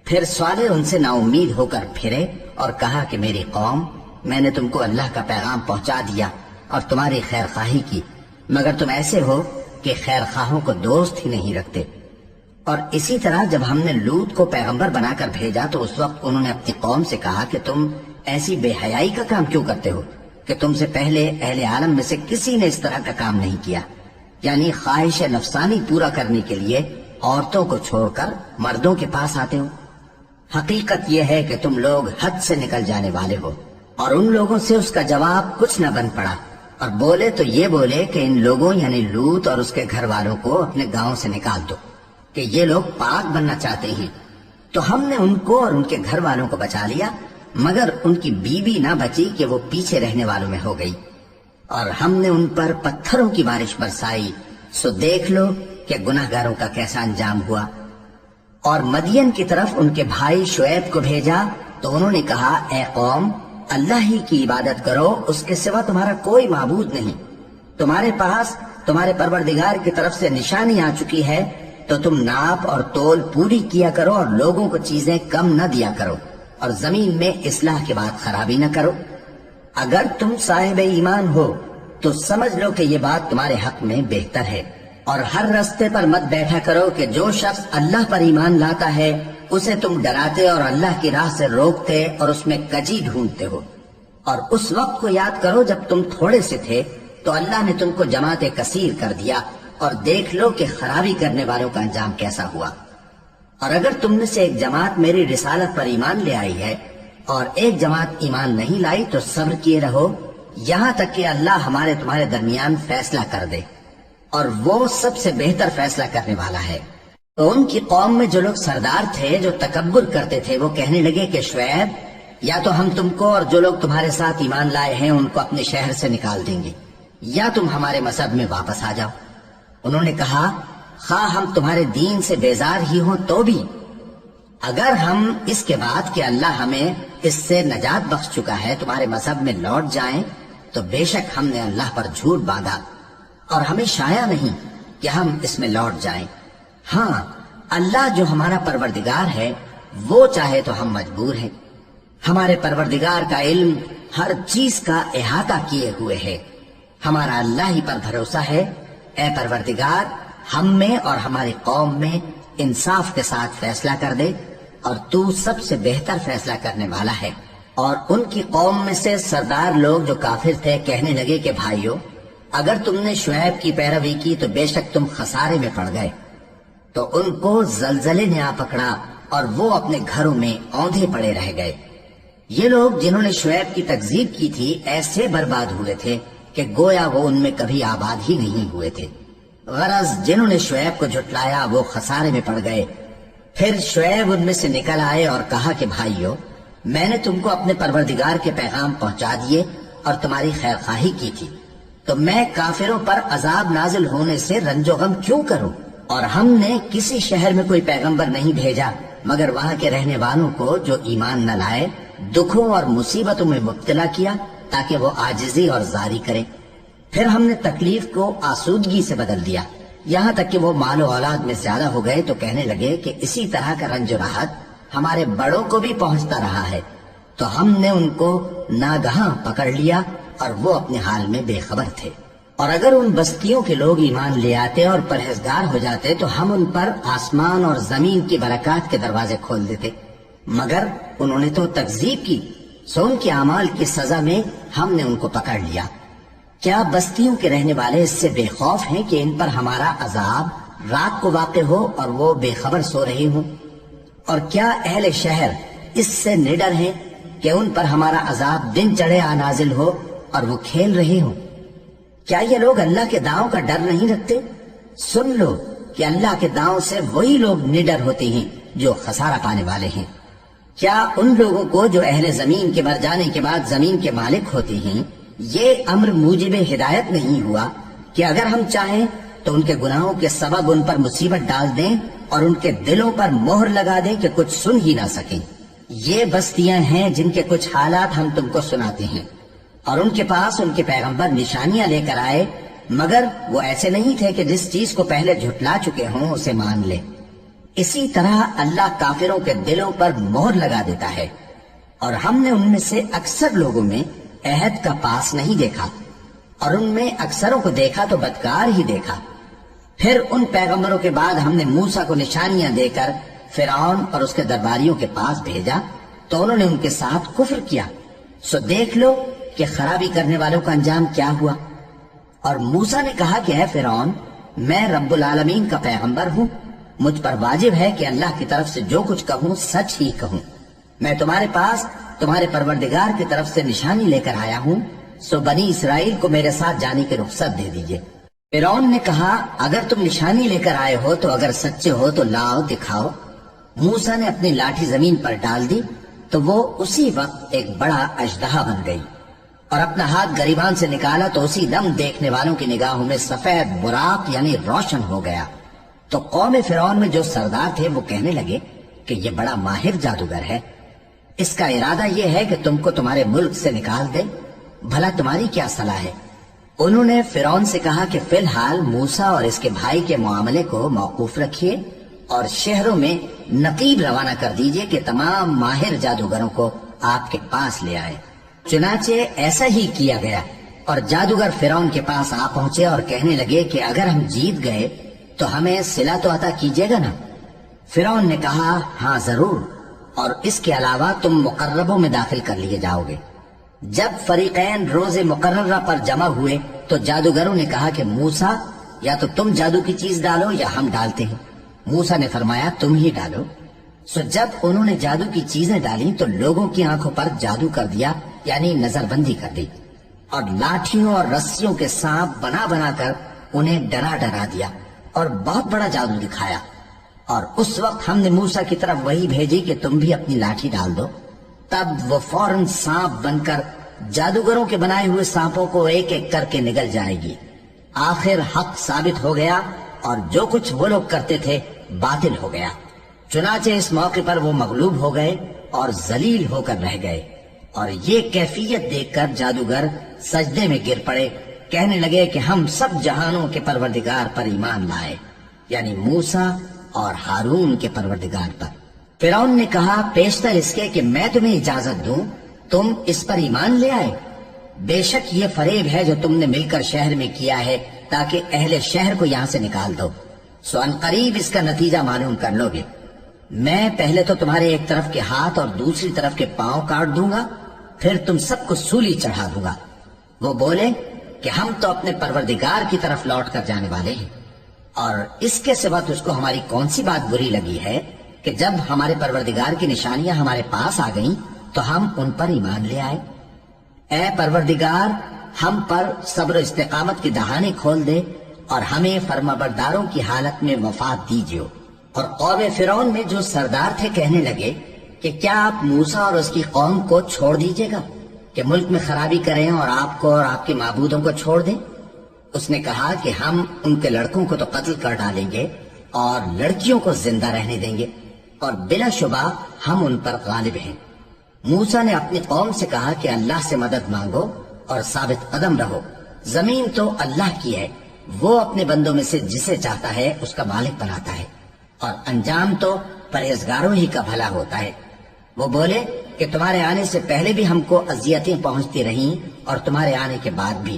پھر صالح ان سے نا امید ہو کر پھرے اور کہا کہ میری قوم، میں نے تم کو اللہ کا پیغام پہنچا دیا اور تمہاری خیر خواہی کی، مگر تم ایسے ہو کہ خیر خواہوں کو دوست ہی نہیں رکھتے۔ اور اسی طرح جب ہم نے لوط کو پیغمبر بنا کر بھیجا تو اس وقت انہوں نے اپنی قوم سے کہا کہ تم ایسی بے حیائی کا کام کیوں کرتے ہو کہ تم سے پہلے اہل عالم میں سے کسی نے اس طرح کا کام نہیں کیا، یعنی خواہش نفسانی پورا کرنے کے لیے عورتوں کو چھوڑ کر مردوں کے پاس آتے ہو۔ حقیقت یہ ہے کہ تم لوگ حد سے نکل جانے والے ہو۔ اور ان لوگوں سے اس کا جواب کچھ نہ بن پڑا، اور بولے تو یہ بولے کہ ان لوگوں یعنی لوط اور اس کے گھر والوں کو اپنے گاؤں سے نکال دو کہ یہ لوگ پاک بننا چاہتے ہیں۔ تو ہم نے ان کو اور ان کے گھر والوں کو بچا لیا، مگر ان کی بیوی نہ بچی کہ وہ پیچھے رہنے والوں میں ہو گئی، اور ہم نے ان پر پتھروں کی بارش برسائی، سو دیکھ لو کہ گناہ گاروں کا کیسا انجام ہوا۔ اور مدین کی طرف ان کے بھائی شعیب کو بھیجا تو انہوں نے کہا، اے قوم، اللہ ہی کی عبادت کرو، اس کے سوا تمہارا کوئی معبود نہیں۔ تمہارے پاس تمہارے پروردگار کی طرف سے نشانی آ چکی ہے، تو تم ناپ اور تول پوری کیا کرو اور لوگوں کو چیزیں کم نہ دیا کرو، اور زمین میں اصلاح کے بعد خرابی نہ کرو۔ اگر تم صاحب ایمان ہو تو سمجھ لو کہ یہ بات تمہارے حق میں بہتر ہے، اور ہر رستے پر مت بیٹھا کرو کہ جو شخص اللہ پر ایمان لاتا ہے اسے تم ڈراتے اور اللہ کی راہ سے روکتے اور اس میں کجی ڈھونڈتے ہو۔ اور اس وقت کو یاد کرو جب تم تھوڑے سے تھے تو اللہ نے تم کو جماعت کثیر کر دیا، اور دیکھ لو کہ خرابی کرنے والوں کا انجام کیسا ہوا۔ اور اگر تم میں سے ایک جماعت میری رسالت پر ایمان لے آئی ہے اور ایک جماعت ایمان نہیں لائی تو صبر کیے رہو یہاں تک کہ اللہ ہمارے تمہارے درمیان فیصلہ کر دے، اور وہ سب سے بہتر فیصلہ کرنے والا ہے۔ تو ان کی قوم میں جو لوگ سردار تھے جو تکبر کرتے تھے وہ کہنے لگے کہ شعیب، یا تو ہم تم کو اور جو لوگ تمہارے ساتھ ایمان لائے ہیں ان کو اپنے شہر سے نکال دیں گے، یا تم ہمارے مذہب میں واپس آ جاؤ۔ انہوں نے کہا خواہ ہم تمہارے دین سے بیزار ہی ہوں تو بھی، اگر ہم اس کے بعد کہ اللہ ہمیں اس سے نجات بخش چکا ہے تمہارے مذہب میں لوٹ جائیں تو بے شک ہم نے اللہ پر جھوٹ باندھا، اور ہمیں شایع نہیں کہ ہم اس میں لوٹ جائیں۔ ہاں، اللہ جو ہمارا پروردگار ہے وہ چاہے تو ہم مجبور ہیں۔ ہمارے پروردگار کا علم ہر چیز کا احاطہ کیے ہوئے ہے۔ ہمارا اللہ ہی پر بھروسہ ہے۔ اے پروردگار، ہم میں اور ہماری قوم میں انصاف کے ساتھ فیصلہ کر دے، اور تو سب سے بہتر فیصلہ کرنے والا ہے۔ اور ان کی قوم میں سے سردار لوگ جو کافر تھے کہنے لگے کہ بھائیو، اگر تم نے شعیب کی پیروی کی تو بے شک تم خسارے میں پڑ گئے۔ تو ان کو زلزلے نے آ پکڑا اور وہ اپنے گھروں میں اوندھے پڑے رہ گئے۔ یہ لوگ جنہوں نے شعیب کی تکذیب کی تھی ایسے برباد ہوئے تھے کہ گویا وہ ان میں کبھی آباد ہی نہیں ہوئے تھے۔ غرض جنہوں نے شعیب کو جھٹلایا وہ خسارے میں پڑ گئے۔ پھر شعیب ان میں سے نکل آئے اور کہا کہ بھائیو، میں نے تم کو اپنے پروردگار کے پیغام پہنچا دیے اور تمہاری خیر خواہی کی تھی، تو میں کافروں پر عذاب نازل ہونے سے رنج و غم کیوں کروں؟ اور ہم نے کسی شہر میں کوئی پیغمبر نہیں بھیجا مگر وہاں کے رہنے والوں کو جو ایمان نہ لائے دکھوں اور مصیبتوں میں مبتلا کیا تاکہ وہ عاجزی اور زاری کریں۔ پھر ہم نے تکلیف کو آسودگی سے بدل دیا، یہاں تک کہ وہ مال و اولاد میں زیادہ ہو گئے تو کہنے لگے کہ اسی طرح کا رنج و راحت ہمارے بڑوں کو بھی پہنچتا رہا ہے۔ تو ہم نے ان کو ناگہاں پکڑ لیا اور وہ اپنے حال میں بے خبر تھے۔ اور اگر ان بستیوں کے لوگ ایمان لے آتے اور پرہیزگار ہو جاتے تو ہم ان پر آسمان اور زمین کی برکات کے دروازے کھول دیتے، مگر انہوں نے تو تکذیب کی، سو ان کے اعمال کی سزا میں ہم نے ان کو پکڑ لیا۔ کیا بستیوں کے رہنے والے اس سے بے خوف ہیں کہ ان پر ہمارا عذاب رات کو واقع ہو اور وہ بے خبر سو رہے ہوں؟ اور کیا اہل شہر اس سے نڈر ہیں کہ ان پر ہمارا عذاب دن چڑھے آ نازل ہو اور وہ کھیل رہے ہوں؟ کیا یہ لوگ اللہ کے داؤں کا ڈر نہیں رکھتے؟ سن لو کہ اللہ کے داؤں سے وہی لوگ نڈر ہوتے ہیں جو خسارہ پانے والے ہیں۔ کیا ان لوگوں کو جو اہل زمین کے مر جانے کے بعد زمین کے مالک ہوتے ہیں یہ امر موجب ہدایت نہیں ہوا کہ اگر ہم چاہیں تو ان کے گناہوں کے سبب ان پر مصیبت ڈال دیں اور ان کے دلوں پر مہر لگا دیں کہ کچھ سن ہی نہ سکیں؟ یہ بستیاں ہیں جن کے کچھ حالات ہم تم کو سناتے ہیں، اور ان کے پاس ان کے پیغمبر نشانیاں لے کر آئے، مگر وہ ایسے نہیں تھے کہ جس چیز کو پہلے جھٹلا چکے ہوں اسے مان لے۔ اسی طرح اللہ کافروں کے دلوں پر مہر لگا دیتا ہے، اور ہم نے ان میں سے اکثر لوگوں میں عہد کا پاس نہیں دیکھا، اور ان میں اکثروں کو دیکھا تو بدکار ہی دیکھا۔ پھر ان پیغمبروں کے بعد ہم نے موسیٰ کو نشانیاں دے کر فرعون اور اس کے درباریوں کے پاس بھیجا تو انہوں نے ان کے ساتھ کفر کیا، سو دیکھ لو کہ خرابی کرنے والوں کا انجام کیا ہوا۔ اور موسیٰ نے کہا کہ اے فرعون، میں رب العالمین کا پیغمبر ہوں، مجھ پر واجب ہے کہ اللہ کی طرف سے جو کچھ کہوں سچ ہی کہوں۔ میں تمہارے پاس تمہارے پروردگار کی طرف سے نشانی لے کر آیا ہوں، سو بنی اسرائیل کو میرے ساتھ جانے کی رخصت دے دیجئے۔ فرعون نے کہا اگر تم نشانی لے کر آئے ہو تو اگر سچے ہو تو لاؤ دکھاؤ۔ موسیٰ نے اپنی لاٹھی زمین پر ڈال دی تو وہ اسی وقت ایک بڑا اژدہا بن گئی، اور اپنا ہاتھ گریبان سے نکالا تو اسی دم دیکھنے والوں کی نگاہوں میں سفید براق یعنی روشن ہو گیا۔ تو قوم فرعون میں جو سردار تھے وہ کہنے لگے کہ یہ بڑا ماہر جادوگر ہے، اس کا ارادہ یہ ہے کہ تم کو تمہارے ملک سے نکال دے، بھلا تمہاری کیا صلاح ہے؟ انہوں نے فرعون سے کہا کہ فی الحال موسیٰ اور اس کے بھائی کے معاملے کو موقوف رکھیے اور شہروں میں نقیب روانہ کر دیجئے کہ تمام ماہر جادوگروں کو آپ کے پاس لے آئے۔ چنانچہ ایسا ہی کیا گیا، اور جادوگر فرعون کے پاس آ پہنچے اور کہنے لگے کہ اگر ہم جیت گئے تو ہمیں صلہ تو عطا کیجیے گا نا؟ فرعون نے کہا ہاں ضرور، اور اس کے علاوہ تم مقربوں میں داخل کر لیے جاؤ گے۔ جب فریقین روز مقررہ پر جمع ہوئے تو جادوگروں نے کہا کہ موسیٰ یا تو تم جادو کی چیز ڈالو یا ہم ڈالتے ہیں۔ موسیٰ نے فرمایا تم ہی ڈالو۔ سو جب انہوں نے جادو کی چیزیں ڈالی تو لوگوں کی آنکھوں پر جادو کر دیا، یعنی نظر بندی کر دی، اور لاٹھیوں اور رسیوں کے سانپ بنا بنا کر انہیں ڈرا ڈرا دیا اور بہت بڑا جادو دکھایا۔ اور اس وقت ہم نے موسیٰ کی طرف وہی بھیجی کہ تم بھی اپنی لاٹھی ڈال دو، تب وہ فوراً سانپ بن کر جادوگروں کے بنائے ہوئے سانپوں کو ایک ایک کر کے نگل جائے گی۔ آخر حق ثابت ہو گیا اور جو کچھ وہ لوگ کرتے تھے باطل ہو گیا۔ چنانچہ اس موقع پر وہ مغلوب ہو گئے اور ذلیل ہو کر رہ گئے، اور یہ کیفیت دیکھ کر جادوگر سجدے میں گر پڑے، کہنے لگے کہ ہم سب جہانوں کے پروردگار پر ایمان لائے، یعنی موسیٰ اور ہارون کے پروردگار پر۔ فرعون نے کہا پیشتر اس کے کہ میں تمہیں اجازت دوں تم اس پر ایمان لے آئے؟ بے شک یہ فریب ہے جو تم نے مل کر شہر میں کیا ہے تاکہ اہل شہر کو یہاں سے نکال دو، سو ان قریب اس کا نتیجہ معلوم کر لو گے۔ میں پہلے تو تمہارے ایک طرف کے ہاتھ اور دوسری طرف کے پاؤں کاٹ دوں گا، پھر تم سب کو سولی چڑھا دوں گا۔ وہ بولے کہ ہم تو اپنے پروردگار کی طرف لوٹ کر جانے والے ہیں، اور اس کے سوا تجھ کو ہماری کون سی بات بری لگی ہے کہ جب ہمارے پروردگار کی نشانیاں ہمارے پاس آ گئیں تو ہم ان پر ایمان لے آئے؟ اے پروردگار، ہم پر صبر و استقامت کی دہانے کھول دے اور ہمیں فرمانبرداروں کی حالت میں وفات دیجیے۔ اور قوم فرعون میں جو سردار تھے کہنے لگے کہ کیا آپ موسیٰ اور اس کی قوم کو چھوڑ دیجیے گا کہ ملک میں خرابی کریں اور آپ کو اور آپ کے معبودوں کو چھوڑ دیں؟ اس نے کہا کہ ہم ان کے لڑکوں کو تو قتل کر ڈالیں گے اور لڑکیوں کو زندہ رہنے دیں گے، اور بلا شبہ ہم ان پر غالب ہیں۔ موسیٰ نے اپنی قوم سے کہا کہ اللہ سے مدد مانگو اور ثابت قدم رہو، زمین تو اللہ کی ہے، وہ اپنے بندوں میں سے جسے چاہتا ہے اس کا مالک بناتا ہے، اور انجام تو پرہیزگاروں ہی کا بھلا ہوتا ہے۔ وہ بولے کہ تمہارے آنے سے پہلے بھی ہم کو اذیتیں پہنچتی رہیں اور تمہارے آنے کے بعد بھی۔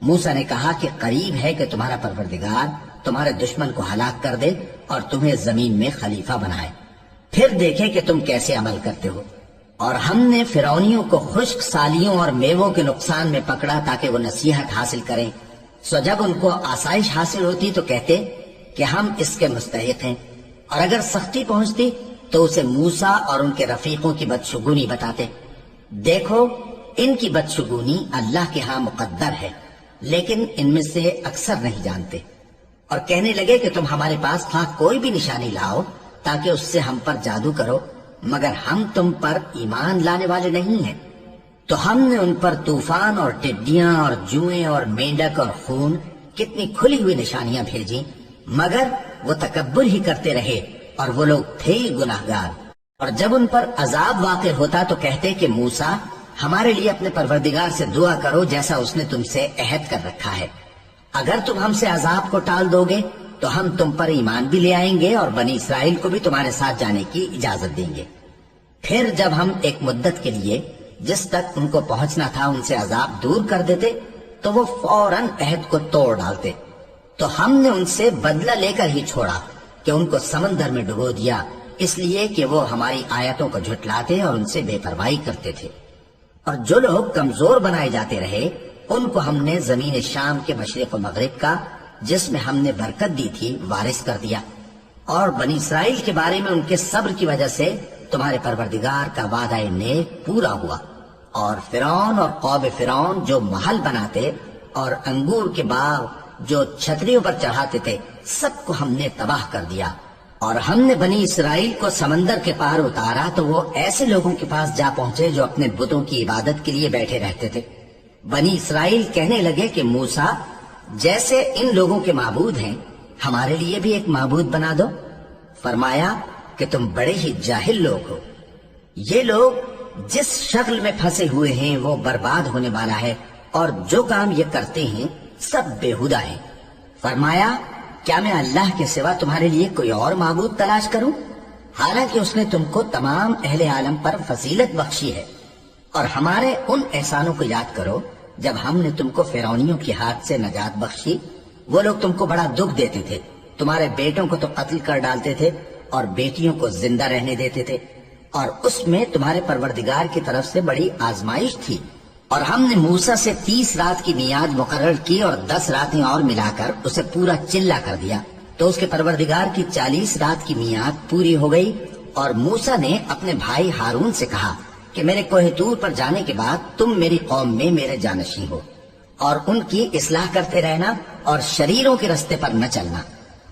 موسیٰ نے کہا کہ قریب ہے کہ تمہارا پروردگار تمہارے دشمن کو ہلاک کر دے اور تمہیں زمین میں خلیفہ بنائے، پھر دیکھے کہ تم کیسے عمل کرتے ہو۔ اور ہم نے فرعونیوں کو خشک سالیوں اور میووں کے نقصان میں پکڑا تاکہ وہ نصیحت حاصل کریں، سو جب ان کو آسائش حاصل ہوتی تو کہتے کہ ہم اس کے مستحق ہیں، اور اگر سختی پہنچتی تو اسے موسیٰ اور ان کے رفیقوں کی بدشگونی بتاتے۔ دیکھو ان کی بدشگونی اللہ کے ہاں مقدر ہے، لیکن ان میں سے اکثر نہیں جانتے۔ اور کہنے لگے کہ تم ہمارے پاس خواہ کوئی بھی نشانی لاؤ تاکہ اس سے ہم پر جادو کرو، مگر ہم تم پر ایمان لانے والے نہیں ہیں۔ تو ہم نے ان پر طوفان اور ٹڈیاں اور جوئیں اور مینڈک اور خون کتنی کھلی ہوئی نشانیاں بھیجیں، مگر وہ تکبر ہی کرتے رہے اور وہ لوگ تھے ہی گناہگار۔ اور جب ان پر عذاب واقع ہوتا تو کہتے کہ موسیٰ ہمارے لیے اپنے پروردگار سے دعا کرو جیسا اس نے تم سے عہد کر رکھا ہے، اگر تم ہم سے عذاب کو ٹال دو گے تو ہم تم پر ایمان بھی لے آئیں گے اور بنی اسرائیل کو بھی تمہارے ساتھ جانے کی اجازت دیں گے۔ پھر جب ہم ایک مدت کے لیے جس تک ان کو پہنچنا تھا ان سے عذاب دور کر دیتے تو وہ فوراً عہد کو توڑ ڈالتے، تو ہم نے ان سے بدلہ لے کر ہی چھوڑا کہ ان کو سمندر میں ڈبو دیا، اس لیے کہ وہ ہماری آیتوں کو جھٹلاتے اور ان سے بے پرواہی کرتے تھے۔ اور جو لوگ کمزور بنائے جاتے رہے ان کو ہم نے زمین شام کے مشرق و مغرب کا جس میں ہم نے برکت دی تھی وارث کر دیا، اور بنی اسرائیل کے بارے میں ان کے صبر کی وجہ سے تمہارے پروردگار کا وعدہ نیک پورا ہوا۔ اور فرعون اور قوم فرعون جو محل بناتے اور انگور کے باغ جو چھتریوں پر چڑھاتے تھے سب کو ہم نے تباہ کر دیا۔ اور ہم نے بنی اسرائیل کو سمندر کے پار اتارا تو وہ ایسے لوگوں کے پاس جا پہنچے جو اپنے بتوں کی عبادت کے لیے بیٹھے رہتے تھے۔ بنی اسرائیل کہنے لگے کہ موسیٰ جیسے ان لوگوں کے معبود ہیں ہمارے لیے بھی ایک معبود بنا دو۔ فرمایا کہ تم بڑے ہی جاہل لوگ ہو، یہ لوگ جس شکل میں پھنسے ہوئے ہیں وہ برباد ہونے والا ہے، اور جو کام یہ کرتے ہیں سب بےہودہ ہیں۔ فرمایا کیا میں اللہ کے سوا تمہارے لیے کوئی اور معبود تلاش کروں، حالانکہ اس نے تم کو تمام اہل عالم پر فضیلت بخشی ہے۔ اور ہمارے ان احسانوں کو یاد کرو جب ہم نے تم کو فرعونیوں کے ہاتھ سے نجات بخشی، وہ لوگ تم کو بڑا دکھ دیتے تھے، تمہارے بیٹوں کو تو قتل کر ڈالتے تھے اور بیٹیوں کو زندہ رہنے دیتے تھے، اور اس میں تمہارے پروردگار کی طرف سے بڑی آزمائش تھی، اور ہم نے موسیٰ سے 30 رات کی میعاد مقرر کی اور 10 راتیں اور ملا کر اسے پورا چلا کر دیا، تو اس کے پروردگار کی 40 رات کی میعاد پوری ہو گئی۔ اور موسیٰ نے اپنے بھائی ہارون سے کہا کہ میرے کوہ طور پر جانے کے بعد تم میری قوم میں میرے جانشین ہو، اور ان کی اصلاح کرتے رہنا اور شریروں کے رستے پر نہ چلنا۔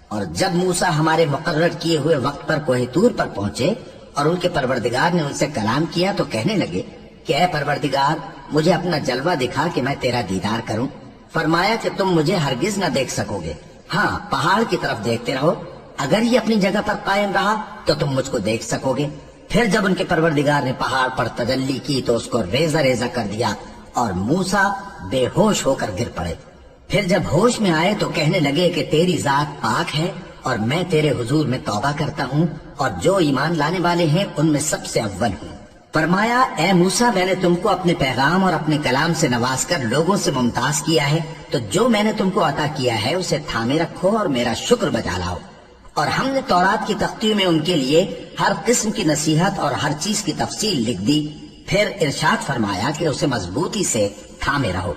اور جب موسیٰ ہمارے مقرر کیے ہوئے وقت پر کوہ طور پر پہنچے اور ان کے پروردگار نے ان سے کلام کیا تو کہنے لگے کہ اے پروردگار، مجھے اپنا جلوہ دکھا کہ میں تیرا دیدار کروں۔ فرمایا کہ تم مجھے ہرگز نہ دیکھ سکو گے، ہاں پہاڑ کی طرف دیکھتے رہو، اگر یہ اپنی جگہ پر قائم رہا تو تم مجھ کو دیکھ سکو گے۔ پھر جب ان کے پروردگار نے پہاڑ پر تجلی کی تو اس کو ریزہ ریزہ کر دیا اور موسیٰ بے ہوش ہو کر گر پڑے۔ پھر جب ہوش میں آئے تو کہنے لگے کہ تیری ذات پاک ہے اور میں تیرے حضور میں توبہ کرتا ہوں اور جو ایمان لانے والے ہیں ان میں سب سے اول ہوں۔ فرمایا اے موسیٰ، میں نے تم کو اپنے پیغام اور اپنے کلام سے نواز کر لوگوں سے ممتاز کیا ہے، تو جو میں نے تم کو عطا کیا ہے اسے تھامے رکھو اور میرا شکر بجا لاؤ۔ اور ہم نے تورات کی تختیوں میں ان کے لیے ہر قسم کی نصیحت اور ہر چیز کی تفصیل لکھ دی۔ پھر ارشاد فرمایا کہ اسے مضبوطی سے تھامے رہو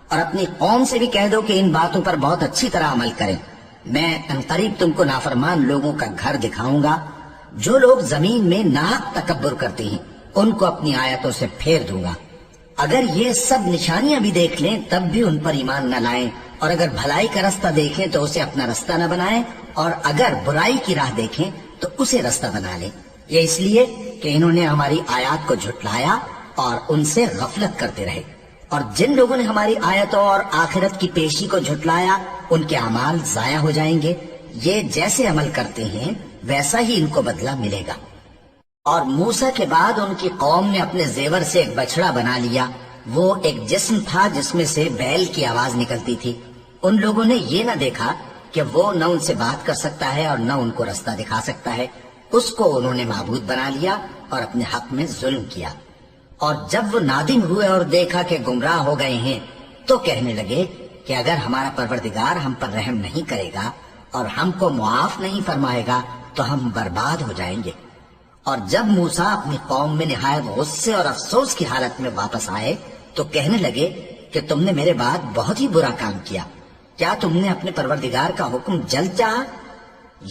اور اپنی قوم سے بھی کہہ دو کہ ان باتوں پر بہت اچھی طرح عمل کریں۔ میں عنقریب تم کو نافرمان لوگوں کا گھر دکھاؤں گا، جو لوگ زمین میں ناحق تکبر کرتے ہیں ان کو اپنی آیتوں سے پھیر دوں گا۔ اگر یہ سب نشانیاں بھی دیکھ لیں تب بھی ان پر ایمان نہ لائیں، اور اگر بھلائی کا رستہ دیکھیں تو اسے اپنا رستہ نہ بنائیں، اور اگر برائی کی راہ دیکھیں تو اسے رستہ بنا لیں۔ یہ اس لیے کہ انہوں نے ہماری آیات کو جھٹلایا اور ان سے غفلت کرتے رہے۔ اور جن لوگوں نے ہماری آیتوں اور آخرت کی پیشی کو جھٹلایا ان کے اعمال ضائع ہو جائیں گے۔ یہ جیسے عمل کرتے ہیں ویسا ہی ان کو بدلہ ملے گا۔ اور موسیٰ کے بعد ان کی قوم نے اپنے زیور سے ایک بچڑا بنا لیا، وہ ایک جسم تھا جس میں سے بیل کی آواز نکلتی تھی۔ ان لوگوں نے یہ نہ دیکھا کہ وہ نہ ان سے بات کر سکتا ہے اور نہ ان کو رستہ دکھا سکتا ہے، اس کو انہوں نے معبود بنا لیا اور اپنے حق میں ظلم کیا۔ اور جب وہ نادم ہوئے اور دیکھا کہ گمراہ ہو گئے ہیں تو کہنے لگے کہ اگر ہمارا پروردگار ہم پر رحم نہیں کرے گا اور ہم کو معاف نہیں فرمائے گا تو ہم برباد ہو جائیں گے۔ اور جب موسیٰ اپنی قوم میں نہایت غصے اور افسوس کی حالت میں واپس آئے تو کہنے لگے کہ تم نے میرے بعد بہت ہی برا کام کیا، کیا تم نے اپنے پروردگار کا حکم جلد چاہا؟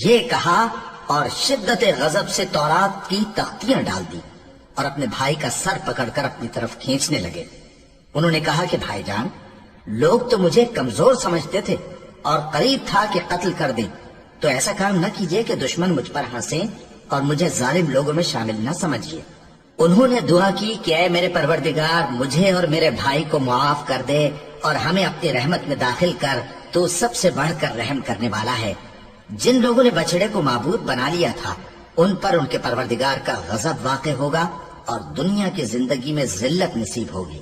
یہ کہا اور شدت غضب سے تورات کی تختیاں ڈال دی اور اپنے بھائی کا سر پکڑ کر اپنی طرف کھینچنے لگے۔ انہوں نے کہا کہ بھائی جان، لوگ تو مجھے کمزور سمجھتے تھے اور قریب تھا کہ قتل کر دیں، تو ایسا کام نہ کیجیے کہ دشمن مجھ پر ہنسیں اور مجھے ظالم لوگوں میں شامل نہ سمجھیے۔ انہوں نے دعا کی کہ اے میرے پروردگار، مجھے اور میرے بھائی کو معاف کر دے اور ہمیں اپنی رحمت میں داخل کر، تو سب سے بڑھ کر رحم کرنے والا ہے۔ جن لوگوں نے بچڑے کو معبود بنا لیا تھا ان پر ان کے پروردگار کا غضب واقع ہوگا اور دنیا کی زندگی میں ذلت نصیب ہوگی،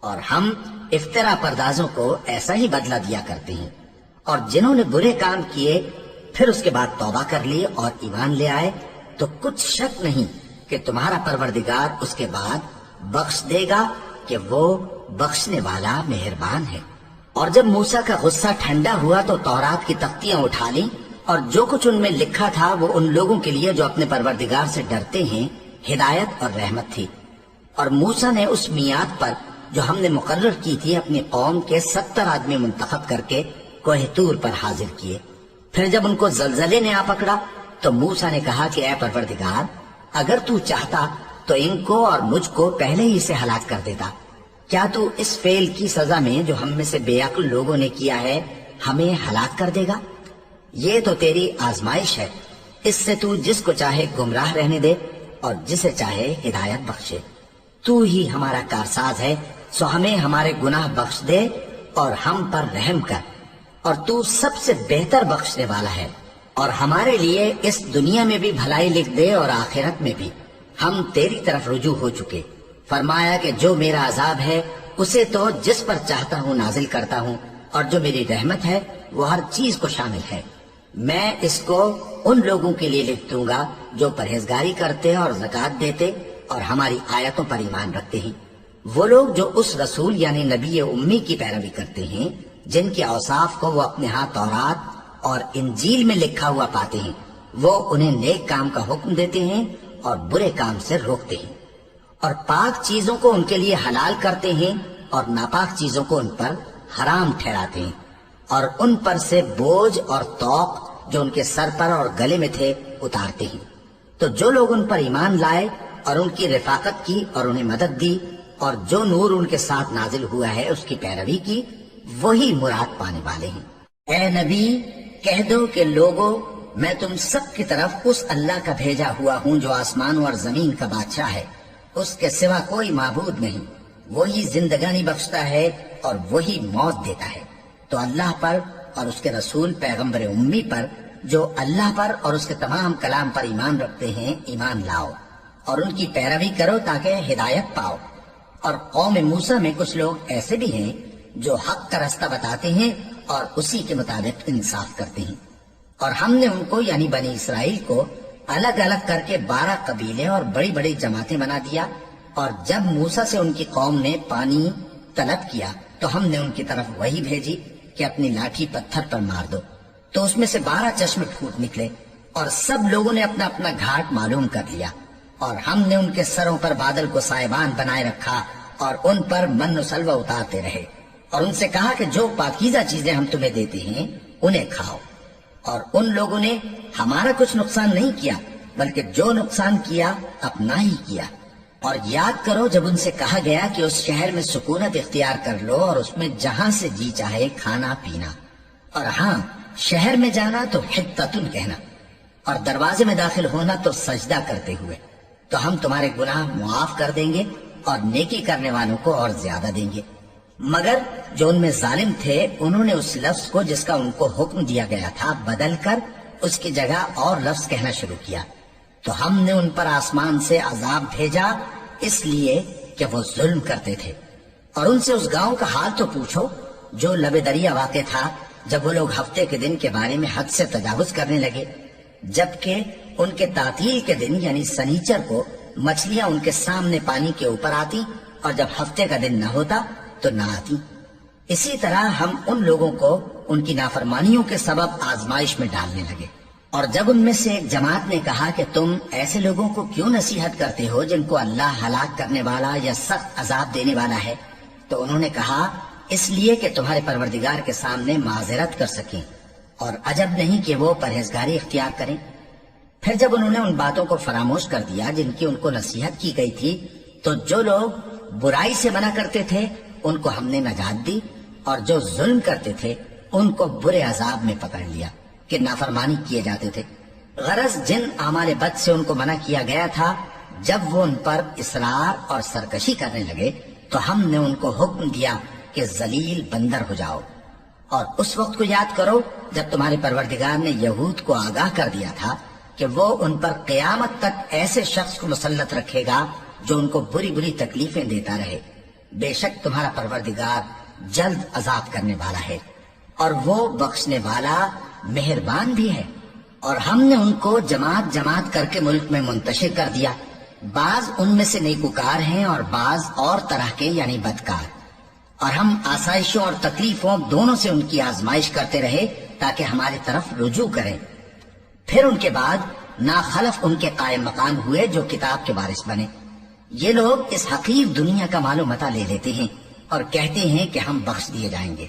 اور ہم افترا پردازوں کو ایسا ہی بدلہ دیا کرتے ہیں۔ اور جنہوں نے برے کام کیے پھر اس کے بعد توبہ کر لی اور ایمان لے آئے تو کچھ شک نہیں کہ تمہارا پروردگار اس کے بعد بخش دے گا کہ وہ بخشنے والا مہربان ہے۔ اور جب موسیٰ کا غصہ ٹھنڈا ہوا تو تورات کی تختیاں اٹھا لیں، اور جو کچھ ان میں لکھا تھا وہ ان لوگوں کے لیے جو اپنے پروردگار سے ڈرتے ہیں ہدایت اور رحمت تھی۔ اور موسیٰ نے اس میعاد پر جو ہم نے مقرر کی تھی اپنی قوم کے 70 آدمی منتخب کر کے کوہ طور پر حاضر کیے۔ پھر جب ان کو زلزلے نے آ پکڑا تو موسیٰ نے کہا کہ اے پروردگار، اگر تو چاہتا تو ان کو اور مجھ کو پہلے ہی سے ہلاک کر دیتا۔ کیا تو اس فعل کی سزا میں جو ہم میں سے بے عقل لوگوں نے کیا ہے ہمیں ہلاک کر دے گا؟ یہ تو تیری آزمائش ہے، اس سے تو جس کو چاہے گمراہ رہنے دے اور جسے چاہے ہدایت بخشے۔ تو ہی ہمارا کارساز ہے، سو ہمیں ہمارے گناہ بخش دے اور ہم پر رحم کر، اور تو سب سے بہتر بخشنے والا ہے، اور ہمارے لیے اس دنیا میں بھی بھلائی لکھ دے اور آخرت میں بھی۔ ہم تیری طرف رجوع ہو چکے۔ فرمایا کہ جو میرا عذاب ہے اسے تو جس پر چاہتا ہوں نازل کرتا ہوں، اور جو میری رحمت ہے وہ ہر چیز کو شامل ہے۔ میں اس کو ان لوگوں کے لیے لکھ دوں گا جو پرہیزگاری کرتے اور زکوٰۃ دیتے اور ہماری آیتوں پر ایمان رکھتے ہیں، وہ لوگ جو اس رسول یعنی نبی امی کی پیروی کرتے ہیں جن کے اوصاف کو وہ اپنے ہاں تورات اور انجیل میں لکھا ہوا پاتے ہیں۔ وہ انہیں نیک کام کا حکم دیتے ہیں اور برے کام سے روکتے ہیں، اور پاک چیزوں کو ان کے لیے حلال کرتے ہیں اور ناپاک چیزوں کو ان پر حرام ٹھہراتے ہیں، اور ان پر سے بوجھ اور طوق جو ان کے سر پر اور گلے میں تھے اتارتے ہیں۔ تو جو لوگ ان پر ایمان لائے اور ان کی رفاقت کی اور انہیں مدد دی اور جو نور ان کے ساتھ نازل ہوا ہے اس کی پیروی کی، وہی مراد پانے والے ہیں۔ اے نبی کہہ دو کہ لوگو، میں تم سب کی طرف اس اللہ کا بھیجا ہوا ہوں جو آسمانوں اور زمین کا بادشاہ ہے، اس کے سوا کوئی معبود نہیں، وہی زندگانی بخشتا ہے اور وہی موت دیتا ہے۔ تو اللہ پر اور اس کے رسول پیغمبر امی پر جو اللہ پر اور اس کے تمام کلام پر ایمان رکھتے ہیں ایمان لاؤ اور ان کی پیروی کرو تاکہ ہدایت پاؤ۔ اور قوم موسیٰ میں کچھ لوگ ایسے بھی ہیں جو حق کا راستہ بتاتے ہیں اور اسی کے مطابق انصاف کرتے ہیں۔ اور ہم نے ان کو یعنی بنی اسرائیل کو الگ الگ کر کے 12 قبیلے اور بڑی بڑی جماعتیں بنا دیا، اور جب موسیٰ سے ان کی قوم نے پانی طلب کیا تو ہم نے ان کی طرف وہی بھیجی کہ اپنی لاٹھی پتھر پر مار دو، تو اس میں سے 12 چشمے پھوٹ نکلے، اور سب لوگوں نے اپنا اپنا گھاٹ معلوم کر لیا، اور ہم نے ان کے سروں پر بادل کو سائبان بنائے رکھا اور ان پر من و سلوہ اتارتے رہے، اور ان سے کہا کہ جو پاکیزہ چیزیں ہم تمہیں دیتے ہیں انہیں کھاؤ۔ اور ان لوگوں نے ہمارا کچھ نقصان نہیں کیا بلکہ جو نقصان کیا اپنا ہی کیا۔ اور یاد کرو جب ان سے کہا گیا کہ اس شہر میں سکونت اختیار کر لو اور اس میں جہاں سے جی چاہے کھانا پینا، اور ہاں شہر میں جانا تو حتتن کہنا، اور دروازے میں داخل ہونا تو سجدہ کرتے ہوئے، تو ہم تمہارے گناہ معاف کر دیں گے اور نیکی کرنے والوں کو اور زیادہ دیں گے۔ مگر جو ان میں ظالم تھے انہوں نے اس لفظ کو جس کا ان کو حکم دیا گیا تھا بدل کر اس کی جگہ اور لفظ کہنا شروع کیا، تو ہم نے ان پر آسمان سے عذاب بھیجا اس لیے کہ وہ ظلم کرتے تھے۔ اور ان سے اس گاؤں کا حال تو پوچھو جو لب دریا واقع تھا، جب وہ لوگ ہفتے کے دن کے بارے میں حد سے تجاوز کرنے لگے، جبکہ ان کے تعطیل کے دن یعنی سنیچر کو مچھلیاں ان کے سامنے پانی کے اوپر آتی، اور جب ہفتے کا دن نہ ہوتا تو نہ آتی۔ اسی طرح ہم ان لوگوں کو ان کی نافرمانیوں کے سبب آزمائش میں ڈالنے لگے۔ اور جب ان میں سے ایک جماعت نے کہا کہ تم ایسے لوگوں کو کیوں نصیحت کرتے ہو جن کو اللہ ہلاک کرنے والا یا سخت عذاب دینے والا ہے، تو انہوں نے کہا اس لیے کہ تمہارے پروردگار کے سامنے معذرت کر سکیں، اور عجب نہیں کہ وہ پرہیزگاری اختیار کریں۔ پھر جب انہوں نے ان باتوں کو فراموش کر دیا جن کی ان کو نصیحت کی گئی تھی، تو جو لوگ برائی سے منع کرتے تھے ان کو ہم نے نجات دی، اور جو ظلم کرتے تھے ان کو برے عذاب میں پکڑ لیا کہ نافرمانی کیے جاتے تھے۔ غرض جن اعمال بد سے ان کو منع کیا گیا تھا، جب وہ ان پر اصرار اور سرکشی کرنے لگے تو ہم نے ان کو حکم دیا کہ ذلیل بندر ہو جاؤ۔ اور اس وقت کو یاد کرو جب تمہارے پروردگار نے یہود کو آگاہ کر دیا تھا کہ وہ ان پر قیامت تک ایسے شخص کو مسلط رکھے گا جو ان کو بری بری تکلیفیں دیتا رہے۔ بے شک تمہارا پروردگار جلد عذاب کرنے والا ہے، اور وہ بخشنے والا مہربان بھی ہے۔ اور ہم نے ان کو جماعت جماعت کر کے ملک میں منتشر کر دیا، بعض ان میں سے نیکوکار ہیں اور بعض اور طرح کے یعنی بدکار، اور ہم آسائشوں اور تکلیفوں دونوں سے ان کی آزمائش کرتے رہے تاکہ ہماری طرف رجوع کریں۔ پھر ان کے بعد ناخلف ان کے قائم مقام ہوئے جو کتاب کے وارث بنے۔ یہ لوگ اس حقیر دنیا کا مال و متاع لے لیتے ہیں اور کہتے ہیں کہ ہم بخش دیے جائیں گے،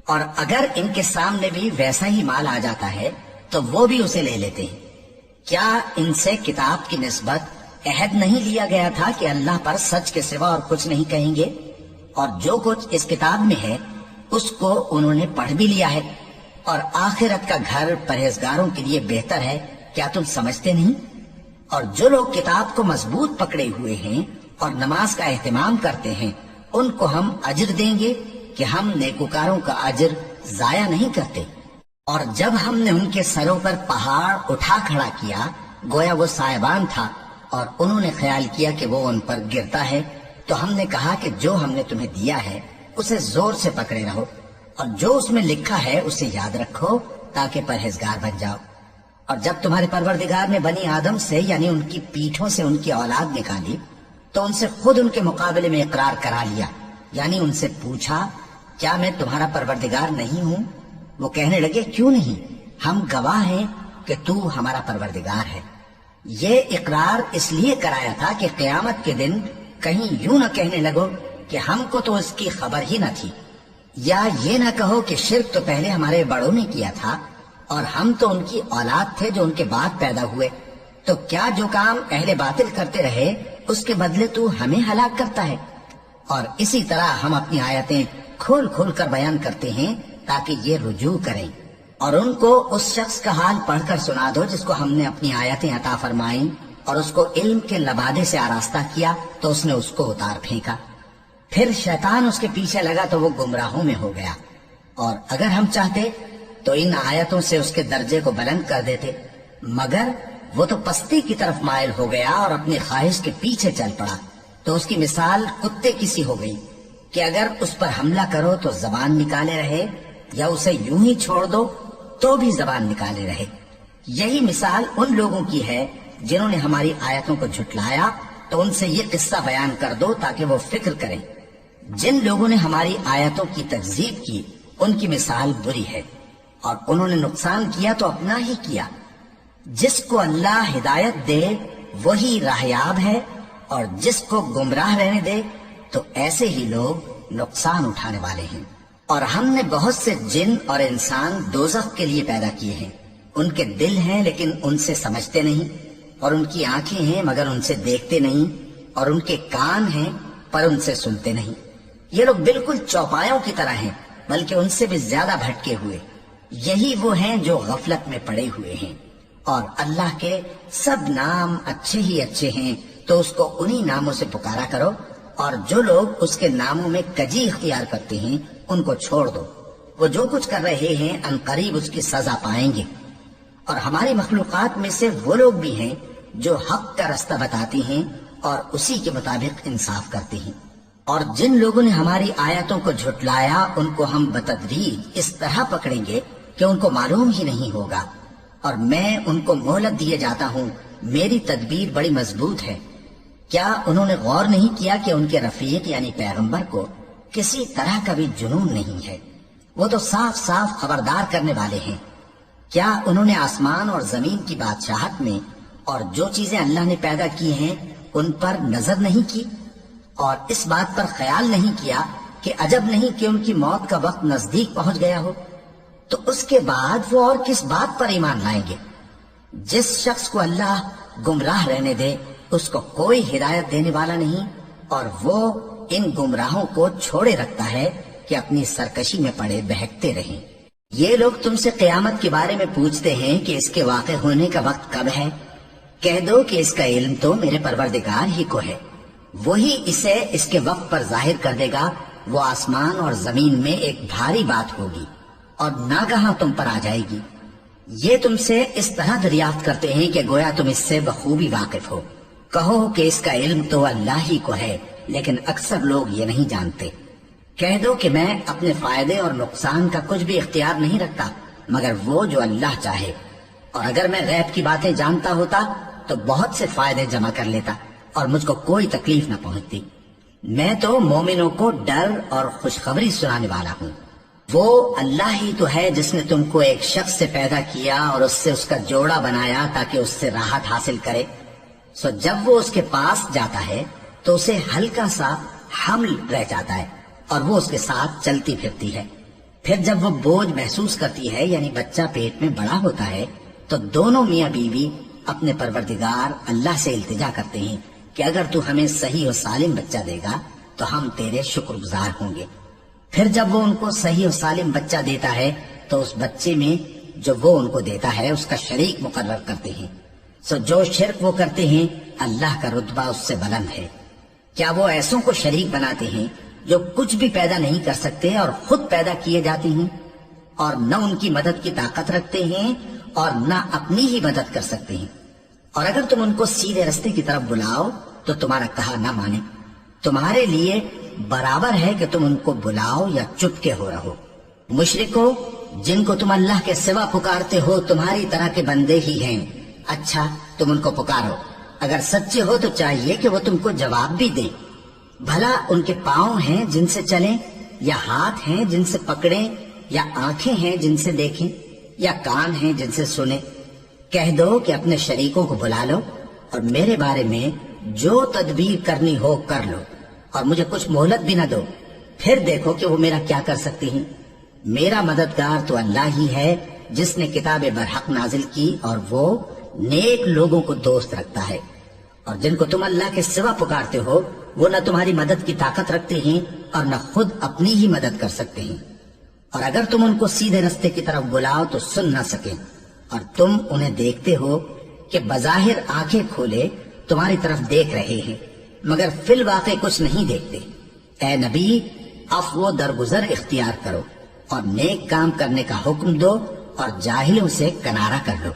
اور اگر ان کے سامنے بھی ویسا ہی مال آ جاتا ہے تو وہ بھی اسے لے لیتے ہیں۔ کیا ان سے کتاب کی نسبت عہد نہیں لیا گیا تھا کہ اللہ پر سچ کے سوا اور کچھ نہیں کہیں گے؟ اور جو کچھ اس کتاب میں ہے اس کو انہوں نے پڑھ بھی لیا ہے، اور آخرت کا گھر پرہیزگاروں کے لیے بہتر ہے، کیا تم سمجھتے نہیں؟ اور جو لوگ کتاب کو مضبوط پکڑے ہوئے ہیں اور نماز کا اہتمام کرتے ہیں ان کو ہم اجر دیں گے کہ ہم نیکوکاروں کا اجر ضائع نہیں کرتے۔ اور جب ہم نے ان کے سروں پر پہاڑ اٹھا کھڑا کیا گویا وہ سائبان تھا، اور انہوں نے خیال کیا کہ وہ ان پر گرتا ہے، تو ہم نے کہا کہ جو ہم نے تمہیں دیا ہے اسے زور سے پکڑے رہو، اور جو اس میں لکھا ہے اسے یاد رکھو تاکہ پرہیزگار بن جاؤ۔ اور جب تمہارے پروردگار نے بنی آدم سے یعنی ان کی پیٹھوں سے ان کی اولاد نکالی تو ان سے خود ان کے مقابلے میں اقرار کرا لیا، یعنی ان سے پوچھا کیا میں تمہارا پروردگار نہیں ہوں؟ وہ کہنے لگے کیوں نہیں، ہم گواہ ہیں کہ تو ہمارا پروردگار ہے۔ یہ اقرار اس لیے کرایا تھا کہ قیامت کے دن کہیں یوں نہ کہنے لگو کہ ہم کو تو اس کی خبر ہی نہ تھی، یا یہ نہ کہو کہ شرک تو پہلے ہمارے بڑوں نے کیا تھا اور ہم تو ان کی اولاد تھے جو ان کے بعد پیدا ہوئے، تو کیا جو کام اہل باطل کرتے رہے اس کے بدلے تو ہمیں ہلاک کرتا ہے؟ اور اسی طرح ہم اپنی آیتیں کھول کھول کر بیان کرتے ہیں تاکہ یہ رجوع کریں، اور ان کو اس شخص کا حال پڑھ کر سنا دو جس کو ہم نے اپنی آیتیں عطا فرمائیں اور اس کو علم کے لبادے سے آراستہ کیا تو اس نے اس کو اتار پھینکا، پھر شیطان اس کے پیچھے لگا تو وہ گمراہوں میں ہو گیا، اور اگر ہم چاہتے تو ان آیتوں سے اس کے درجے کو بلند کر دیتے، مگر وہ تو پستی کی طرف مائل ہو گیا اور اپنی خواہش کے پیچھے چل پڑا، تو اس کی مثال کتے کی سی ہو گئی کہ اگر اس پر حملہ کرو تو زبان نکالے رہے، یا اسے یوں ہی چھوڑ دو تو بھی زبان نکالے رہے۔ یہی مثال ان لوگوں کی ہے جنہوں نے ہماری آیتوں کو جھٹلایا، تو ان سے یہ قصہ بیان کر دو تاکہ وہ فکر کریں۔ جن لوگوں نے ہماری آیتوں کی تکذیب کی ان کی مثال بری ہے، اور انہوں نے نقصان کیا تو اپنا ہی کیا۔ جس کو اللہ ہدایت دے وہی راہیاب ہے، اور جس کو گمراہ رہنے دے تو ایسے ہی لوگ نقصان اٹھانے والے ہیں۔ اور ہم نے بہت سے جن اور انسان دوزخ کے لیے پیدا کیے ہیں، ان کے دل ہیں لیکن ان سے سمجھتے نہیں، اور ان کی آنکھیں ہیں مگر ان سے دیکھتے نہیں، اور ان کے کان ہیں پر ان سے سنتے نہیں۔ یہ لوگ بالکل چوپایوں کی طرح ہیں، بلکہ ان سے بھی زیادہ بھٹکے ہوئے۔ یہی وہ ہیں جو غفلت میں پڑے ہوئے ہیں۔ اور اللہ کے سب نام اچھے ہی اچھے ہیں، تو اس کو انہی ناموں سے پکارا کرو، اور جو لوگ اس کے ناموں میں کجی اختیار کرتے ہیں ان کو چھوڑ دو، وہ جو کچھ کر رہے ہیں عنقریب اس کی سزا پائیں گے۔ اور ہماری مخلوقات میں سے وہ لوگ بھی ہیں جو حق کا رستہ بتاتی ہیں اور اسی کے مطابق انصاف کرتے ہیں، اور جن لوگوں نے ہماری آیتوں کو جھٹلایا ان کو ہم بتدریج اس طرح پکڑیں گے کہ ان کو معلوم ہی نہیں ہوگا، اور میں ان کو مہلت دیے جاتا ہوں، میری تدبیر بڑی مضبوط ہے۔ کیا انہوں نے غور نہیں کیا کہ ان کے رفیق یعنی پیغمبر کو کسی طرح کا بھی جنون نہیں ہے، وہ تو صاف صاف خبردار کرنے والے ہیں۔ کیا انہوں نے آسمان اور زمین کی بادشاہت میں اور جو چیزیں اللہ نے پیدا کی ہیں ان پر نظر نہیں کی، اور اس بات پر خیال نہیں کیا کہ عجب نہیں کہ ان کی موت کا وقت نزدیک پہنچ گیا ہو؟ تو اس کے بعد وہ اور کس بات پر ایمان لائیں گے؟ جس شخص کو اللہ گمراہ رہنے دے اس کو کوئی ہدایت دینے والا نہیں، اور وہ ان گمراہوں کو چھوڑے رکھتا ہے کہ اپنی سرکشی میں پڑے بہکتے رہیں۔ یہ لوگ تم سے قیامت کے بارے میں پوچھتے ہیں کہ اس کے واقع ہونے کا وقت کب ہے؟ کہہ دو کہ اس کا علم تو میرے پروردگار ہی کو ہے، وہی اسے اس کے وقت پر ظاہر کر دے گا۔ وہ آسمان اور زمین میں ایک بھاری بات ہوگی اور ناگہاں تم پر آ جائے گی۔ یہ تم سے اس طرح دریافت کرتے ہیں کہ گویا تم اس سے بخوبی واقف ہو۔ کہو کہ اس کا علم تو اللہ ہی کو ہے، لیکن اکثر لوگ یہ نہیں جانتے۔ کہہ دو کہ میں اپنے فائدے اور نقصان کا کچھ بھی اختیار نہیں رکھتا مگر وہ جو اللہ چاہے، اور اگر میں غیب کی باتیں جانتا ہوتا تو بہت سے فائدے جمع کر لیتا اور مجھ کو کوئی تکلیف نہ پہنچتی۔ میں تو مومنوں کو ڈر اور خوشخبری سنانے والا ہوں۔ وہ اللہ ہی تو ہے جس نے تم کو ایک شخص سے پیدا کیا اور اس سے اس کا جوڑا بنایا تاکہ اس سے راحت حاصل کرے، سو جب وہ اس کے پاس جاتا ہے تو اسے ہلکا سا حمل رہ جاتا ہے اور وہ اس کے ساتھ چلتی پھرتی ہے۔ پھر جب وہ بوجھ محسوس کرتی ہے یعنی بچہ پیٹ میں بڑا ہوتا ہے تو دونوں میاں بیوی اپنے پروردگار اللہ سے التجا کرتے ہیں کہ اگر تو ہمیں صحیح و سالم بچہ دے گا تو ہم تیرے شکر گزار ہوں گے۔ پھر جب وہ ان کو صحیح و سالم بچہ دیتا ہے تو اس بچے میں جو وہ ان کو دیتا ہے اس کا شریک مقرر کرتے ہیں، سو جو شرک وہ کرتے ہیں اللہ کا رتبہ اس سے بلند ہے۔ کیا وہ ایسوں کو شریک بناتے ہیں جو کچھ بھی پیدا نہیں کر سکتے اور خود پیدا کیے جاتے ہیں، اور نہ ان کی مدد کی طاقت رکھتے ہیں اور نہ اپنی ہی مدد کر سکتے ہیں؟ اور اگر تم ان کو سیدھے رستے کی طرف بلاؤ تو تمہارا کہا نہ مانے، تمہارے لیے برابر ہے کہ تم ان کو بلاؤ یا چپ کے ہو رہو۔ مشرکو جن کو تم اللہ کے سوا پکارتے ہو تمہاری طرح کے بندے ہی ہیں، اچھا تم ان کو پکارو، اگر سچے ہو تو چاہیے کہ وہ تم کو جواب بھی دیں۔ بھلا ان کے پاؤں ہیں جن سے چلیں، یا ہاتھ ہیں جن سے پکڑیں، یا آنکھیں ہیں جن سے دیکھیں، یا کان ہیں جن سے سنیں؟ کہہ دو کہ اپنے شریکوں کو بلا لو اور میرے بارے میں جو تدبیر کرنی ہو کر لو، اور مجھے کچھ مہلت بھی نہ دو، پھر دیکھو کہ وہ میرا کیا کر سکتی ہیں۔ میرا مددگار تو اللہ ہی ہے جس نے کتاب برحق نازل کی، اور وہ نیک لوگوں کو دوست رکھتا ہے۔ اور جن کو تم اللہ کے سوا پکارتے ہو وہ نہ تمہاری مدد کی طاقت رکھتے ہیں اور نہ خود اپنی ہی مدد کر سکتے ہیں، اور اگر تم ان کو سیدھے رستے کی طرف بلاؤ تو سن نہ سکیں، اور تم انہیں دیکھتے ہو کہ بظاہر آنکھیں کھولے تمہاری طرف دیکھ رہے ہیں مگر فی الواقع کچھ نہیں دیکھتے۔ اے نبی، عفو و درگزر اختیار کرو اور نیک کام کرنے کا حکم دو اور جاہلوں سے کنارہ کر لو۔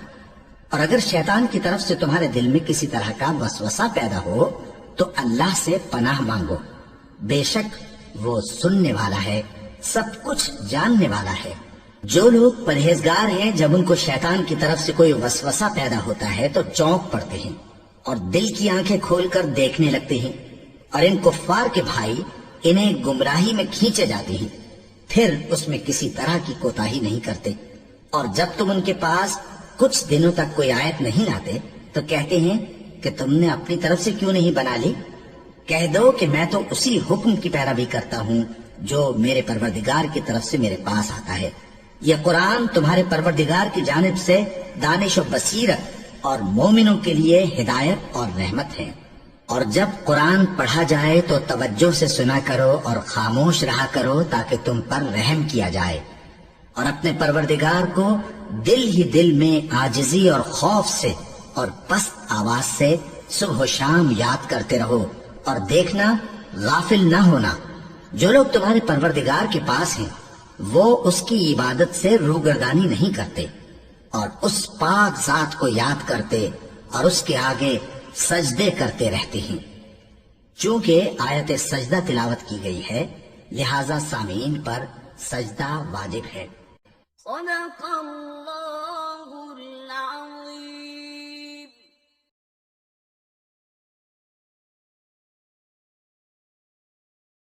اور اگر شیطان کی طرف سے تمہارے دل میں کسی طرح کا وسوسہ پیدا ہو تو اللہ سے پناہ مانگو، بے شک وہ سننے والا ہے، سب کچھ جاننے والا ہے۔ جو لوگ پرہیزگار ہیں جب ان کو شیطان کی طرف سے کوئی وسوسہ پیدا ہوتا ہے تو چونک پڑتے ہیں اور دل کی آنکھیں کھول کر دیکھنے لگتے ہیں، اور ان کفار کے بھائی انہیں گمراہی میں کھینچے جاتے ہیں، پھر اس میں کسی طرح کی کوتاہی نہیں کرتے، اور جب تم ان کے پاس کچھ دنوں تک کوئی آیت نہیں لاتے تو کہتے ہیں کہ تم نے اپنی طرف سے کیوں نہیں بنا لی؟ کہہ دو کہ میں تو اسی حکم کی پیروی کرتا ہوں جو میرے پروردگار کی طرف سے میرے پاس آتا ہے۔ یہ قرآن تمہارے پروردگار کی جانب سے دانش و بصیرت اور مومنوں کے لیے ہدایت اور رحمت ہے۔ اور جب قرآن پڑھا جائے تو توجہ سے سنا کرو اور خاموش رہا کرو تاکہ تم پر رحم کیا جائے، اور اپنے پروردگار کو دل ہی دل میں عاجزی اور خوف سے اور پست آواز سے صبح و شام یاد کرتے رہو، اور دیکھنا غافل نہ ہونا۔ جو لوگ تمہارے پروردگار کے پاس ہیں وہ اس کی عبادت سے روگردانی نہیں کرتے، اور اس پاک ذات کو یاد کرتے اور اس کے آگے سجدے کرتے رہتے ہیں۔ چونکہ آیت سجدہ تلاوت کی گئی ہے لہذا سامعین پر سجدہ واجب ہے۔ صدق اللہ